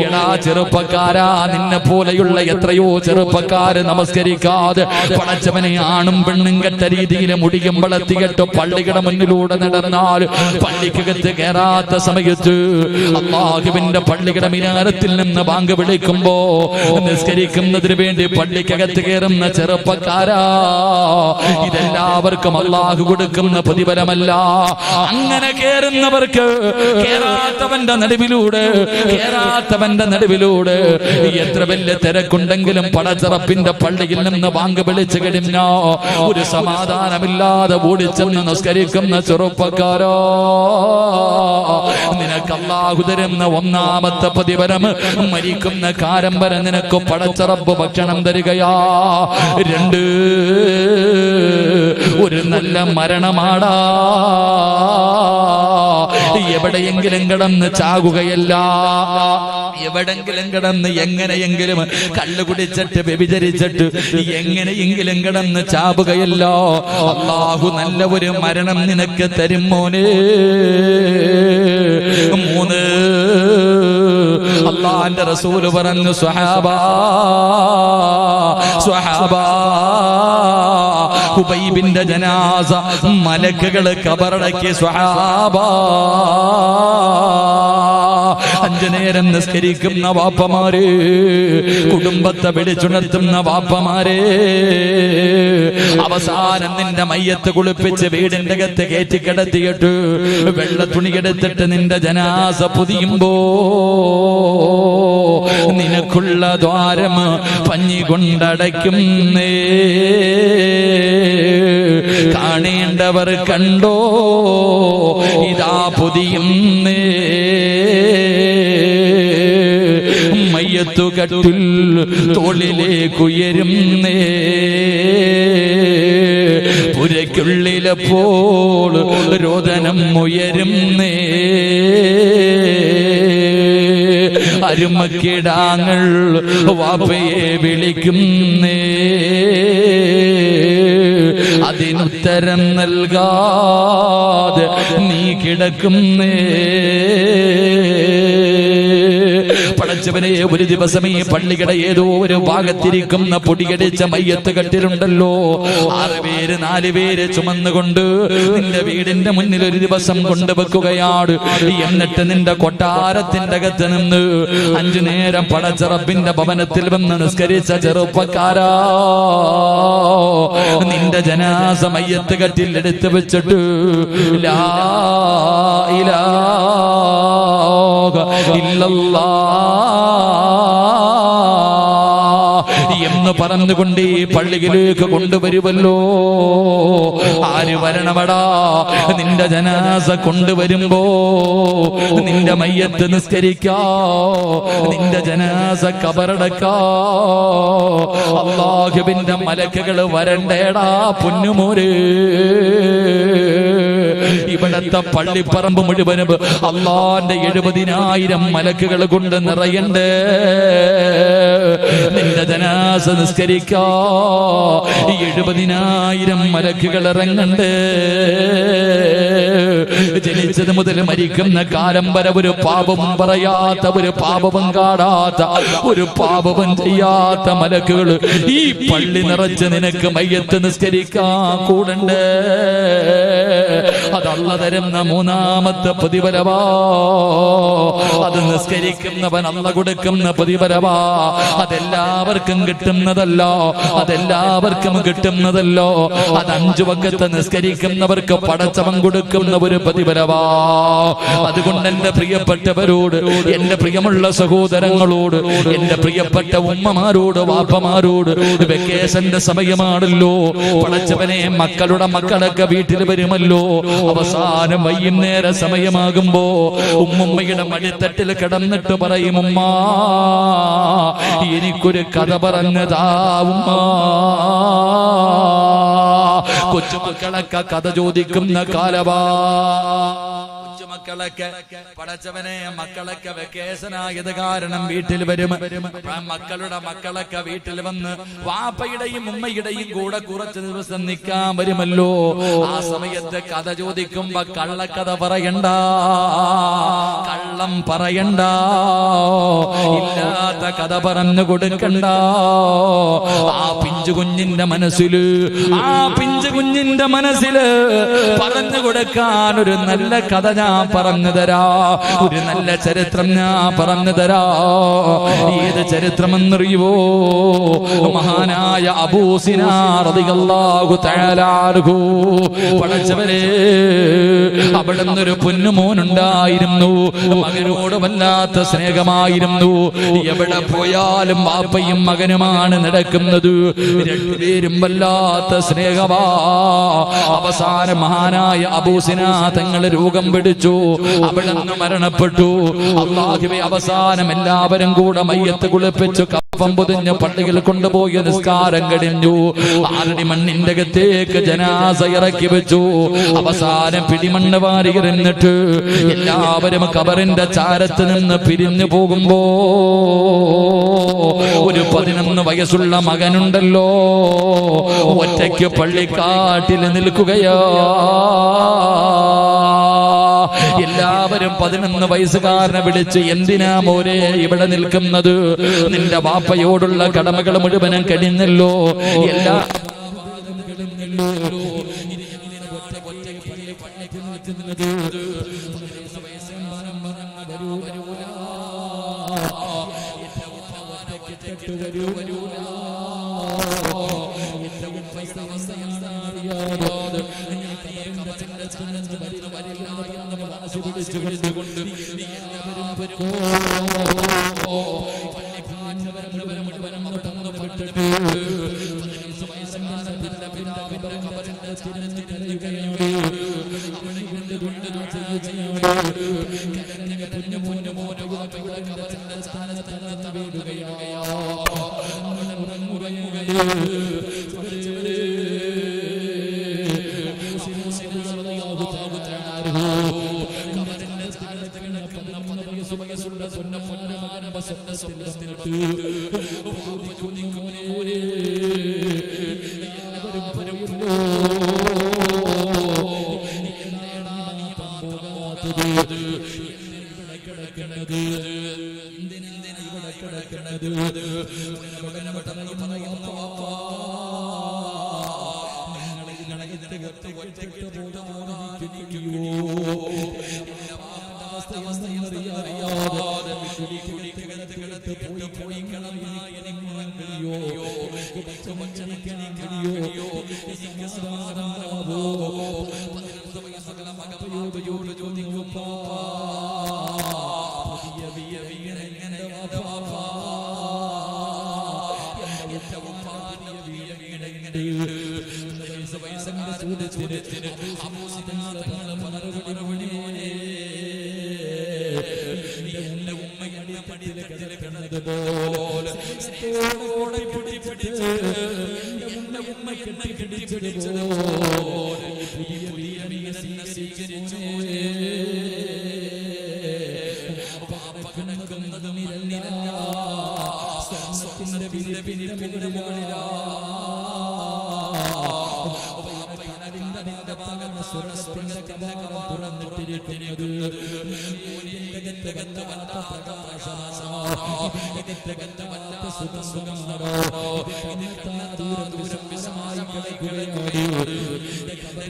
എടാ ചെറുപ്പക്കാരാ, നിന്നെ പോലെയുള്ള എത്രയോ ചെറുപ്പക്കാര് നമസ്കരിക്കാതെ പടച്ചവനെ ആണും പെണ്ണും കെട്ട രീതിയിൽ മുടിയും വളർത്തികെട്ട് പള്ളിയുടെ മുന്നിലൂടെ നടന്നാൽ പള്ളിക്കകത്ത് കയറാത്ത സമയത്ത് അല്ലാഹുവിന്റെ പള്ളിയുടെ മിനാരത്തിൽ നിന്ന് ബാങ്ക് വിളിക്കുമ്പോ നിസ്കരിക്കുന്നതിന് വേണ്ടി പള്ളിക്കകത്ത് കയറുന്ന ചെറുപ്പക്കാരാ, ഇതെല്ലാവർക്കും അല്ലാഹു കൊടുക്കുന്ന പ്രതിഫലമല്ല. അങ്ങനെ കയറുന്നവർക്ക് കേറാത്തവന്റെ നടുവിലൂടെ എത്ര വലിയ തിരക്കുണ്ടെങ്കിലും പടച്ചറപ്പിന്റെ പള്ളിയിൽ നിന്ന് ബാങ്ക് വിളിച്ചു കഴിഞ്ഞോ ഒരു സമാധാനമില്ലാതെ ഓടിച്ചെന്ന് നിസ്കരിക്കുന്ന ചെറുപ്പക്കാരോ, നിനക്ക് അല്ലാഹു തരുന്ന ഒന്നാമത്തെ പ്രതിഫലം മരിക്കുന്ന കാലം വരെ നിനക്ക് പടച്ചറപ്പ് ഭക്ഷണം തരികയാ. 2, ഒരു നല്ല മരണമാടാ. എവിടെയെങ്കിലും കിടന്ന് ചാകുകയല്ല, എവിടെങ്കിലും കിടന്ന് എങ്ങനെയെങ്കിലും കള്ളു കുടിച്ചിട്ട് വ്യഭിചരിച്ചിട്ട് എങ്ങനെയെങ്കിലും കിടന്ന് ചാവുകയല്ല. അല്ലാഹു നല്ല ഒരു മരണം നിനക്ക് തരും മോനെ. 3, അല്ലാഹുവിന്റെ റസൂല് പറഞ്ഞു, സ്വഹാബാ ഹുബൈബിന്റെ ജനാസ മലക്കുകൾ കബറടക്കി. സ്വഹാബാ, 5 നേരം നിസ്കരിക്കുന്ന വാപ്പമാര്, കുടുംബത്തെ വിളിച്ചുണർത്തുന്ന വാപ്പമാരെ, അവസാനം നിന്റെ മയ്യത്ത് കുളിപ്പിച്ച് വീടിന്റെ അകത്ത് കയറ്റിക്കിടത്തിയിട്ട് വെള്ള തുണിയെടുത്തിട്ട് നിന്റെ ജനാസ പൊതിയുമ്പോ നിനക്കുള്ള ദ്വാരം പഞ്ഞി കൊണ്ടടയ്ക്കുന്നേ. കാണേണ്ടവർ കണ്ടോ, ഇതാ പൊതിയുന്നേ. മയ്യത്തുകട്ടിൽ തോളിലേക്കുയരുന്നേ. പുരയ്ക്കുള്ളിലപ്പോൾ രോദനം ഉയരുന്നേ. അരുമക്കിടാങ്ങൾ വാപ്പയെ വിളിക്കുന്നേ. അതിനുത്തരം നൽകാതെ നീ കിടക്കുന്നേ. പടച്ചവനെ, ഒരു ദിവസം ഈ പള്ളിയുടെ ഏതോ ഒരു ഭാഗത്തിരിക്കുന്ന പൊടിയടിച്ച മയ്യത്ത് കെട്ടിലുണ്ടല്ലോ, 6 പേര് 4 പേര് ചുമന്നുകൊണ്ട് നിന്റെ വീടിന്റെ മുന്നിൽ ഒരു ദിവസം കൊണ്ടുവെക്കുകയാണ്. എന്നിട്ട് നിന്റെ കൊട്ടാരത്തിന്റെ അകത്ത് നിന്ന് 5 നേരം പടച്ചറപ്പിന്റെ ഭവനത്തിൽ വന്ന് നിസ്കരിച്ച ചെറുപ്പക്കാരാ, നിന്റെ ജനാസ മയ്യത്ത് കെട്ടിൽ എടുത്തു വെച്ചിട്ട് ലാ ഇലാഹ ഇല്ലല്ലാഹ് എന്ന് പറഞ്ഞുകൊണ്ട് ഈ പള്ളിയിലേക്ക് കൊണ്ടുവരുമല്ലോ. ആര് വരണമടാ? നിന്റെ ജനാസ കൊണ്ടുവരുമ്പോ നിന്റെ മയ്യത്ത് നിസ്കരിക്കാ, നിന്റെ ജനാസ കബറടക്കാ. അല്ലാഹുവിന്റെ മലക്കുകൾ വരണ്ടേടാ പൊന്നുമോര്. ഇവിടത്തെ പള്ളിപ്പറമ്പ് മുഴുവനും അല്ലാഹുവിന്റെ 70,000 മലക്കുകൾ കൊണ്ട് നിറയണ്ടേ. നിന്റെ ജനാസ നിസ്കരിക്കാ 70,000 മലക്കുകൾ ഇറങ്ങണ്ടേ. ജനിച്ചത് മുതൽ മരിക്കുന്ന കാലം വരെ ഒരു പാപവും പറയാത്ത, ഒരു പാപവും കാടാത്ത, ഒരു പാപവും ചെയ്യാത്ത മലക്കുകൾ ഈ പള്ളി നിറച്ച് നിനക്ക് മയ്യത്ത് നിസ്കരിക്കാൻ കൂടണ്ടേ. അതല്ല തരുന്ന മൂന്നാമത്തെ പ്രതിഫലവാ. അത് നിസ്കരിക്കുന്നവൻ അല്ല കൊടുക്കുന്ന പ്രതിഫലവാ. അതെല്ലാവർക്കും കിട്ടുന്നതല്ല, അതെല്ലാവർക്കും കിട്ടുന്നതല്ലോ. അത് 5 വക്കത്ത് നിസ്കരിക്കുന്നവർക്ക് പടച്ചവൻ കൊടുക്കുന്ന ഒരു പ്രതിഫലവാ. അതുകൊണ്ട് എന്റെ പ്രിയപ്പെട്ടവരോട്, എന്റെ പ്രിയമുള്ള സഹോദരങ്ങളോട്, എന്റെ പ്രിയപ്പെട്ട ഉമ്മമാരോട്, വാപ്പമാരോട്, വെക്കേഷന്റെ സമയമാണല്ലോ. പടച്ചവനെ, മക്കളുടെ മക്കളൊക്കെ വീട്ടിൽ വരുമല്ലോ. അവസാനം വൈകുന്നേര സമയമാകുമ്പോ ഉമ്മയുടെ മടിത്തട്ടിൽ കിടന്നിട്ട് പറയും, ഉമ്മ എനിക്കൊരു കഥ പറഞ്ഞതാ ഉമ്മ. കൊച്ചുമക്കളൊക്കെ കഥ ചോദിക്കുന്ന കാലവാ. മക്കളൊക്കെ പടച്ചവനെ, മക്കളൊക്കെ വെക്കേഷനായത് കാരണം വീട്ടിൽ വരും. മക്കളുടെ മക്കളൊക്കെ വീട്ടിൽ വന്ന് വാപ്പയുടെയും ഉമ്മയുടെയും കൂടെ കുറച്ച് ദിവസം നിൽക്കാൻ വരുമല്ലോ. ആ സമയത്ത് കഥ ചോദിക്കുമ്പോ കള്ളക്കഥ പറയണ്ട, കള്ളം പറയണ്ട, ഇല്ലാത്ത കഥ പറഞ്ഞു കൊടുക്കണ്ട. ആ പിഞ്ചു കുഞ്ഞിന്റെ മനസ്സില്, ആ പിഞ്ചു കുഞ്ഞിന്റെ മനസ്സില് പറഞ്ഞു കൊടുക്കാൻ ഒരു നല്ല കഥ ഞാൻ പറഞ്ഞു തരാ, ഒരു നല്ല ചരിത്രം ഞാൻ പറഞ്ഞു തരാ. ഏത് ചരിത്രമെന്നറിയുവോ? മഹാനായ അബൂ സിനാർ റളിയല്ലാഹു തആല അൻഹു. പടച്ചവരെ, അവിടുന്നൊരു പൊന്നുമോനുണ്ടായിരുന്നു. മകനോട് വല്ലാത്ത സ്നേഹമായിരുന്നു. എവിടെ പോയാലും വാപ്പയും മകനുമാണ് നടക്കുന്നത്. രണ്ടുപേരും വല്ലാത്ത സ്നേഹമാ. അവസാനം മഹാനായ അബൂ സിനാർ തങ്ങൾ രോഗം പിടിച്ചു, അവിടുന്ന് മരണപ്പെട്ടു. അല്ലാഹുവേ, അവസാനം എല്ലാവരും കൂടെ മയ്യത്ത് കുളിപ്പിച്ചു കഫൻ പൊതിഞ്ഞ് പള്ളിയിൽ കൊണ്ടുപോയി നിസ്കാരം കഴിഞ്ഞു. 6 മണ്ണിന്റെ അകത്തേക്ക് ജനാസ ഇറക്കി വെച്ചു. അവസാനം പിടിമണ്ണ് വാരി എറിഞ്ഞിട്ട് എല്ലാവരും കബറിന്റെ ചാരത്ത് നിന്ന് പിരിഞ്ഞു പോകുമ്പോ ഒരു 11 വയസ്സുള്ള മകനുണ്ടല്ലോ, ഒറ്റയ്ക്ക് പള്ളിക്കാട്ടിൽ നിൽക്കുകയാ. എല്ലാവരും 11 വയസ്സുകാരനെ വിളിച്ച്, എന്തിനാ മോനെ ഇവിടെ നിൽക്കുന്നത്? നിന്റെ വാപ്പയോടുള്ള കടമകൾ മുഴുവനും കഴിഞ്ഞല്ലോ, എല്ലാ സ്വർഗ്ഗത്തിന്റെ കവാടം തുറന്നിട്ടിരിക്കുന്നത്. ദൂരം വിശാലമായി കിടക്കുകയാണ്.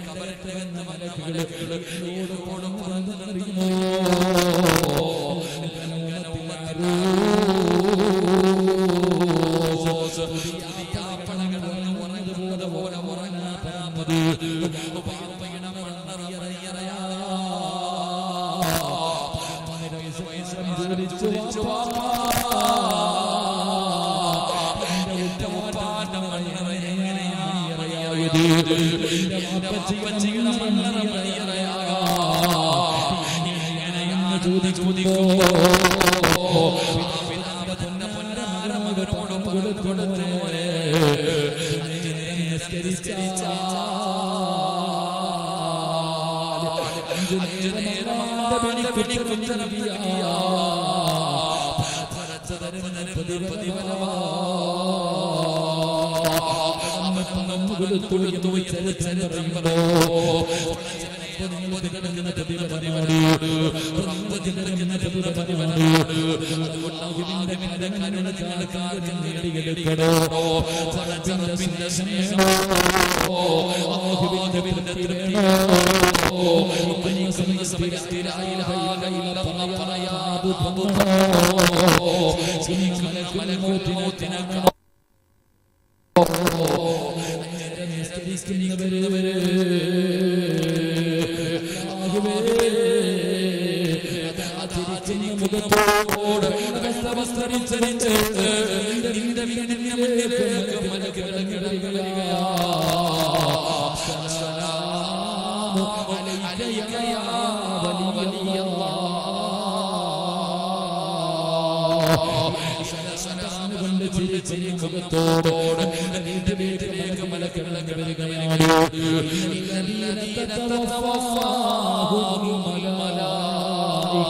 കബറിന്റെ മലക്കുകളോടും പറഞ്ഞറിയുമോ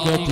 കരുണ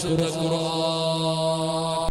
കാണിക്കുമല്ലോ.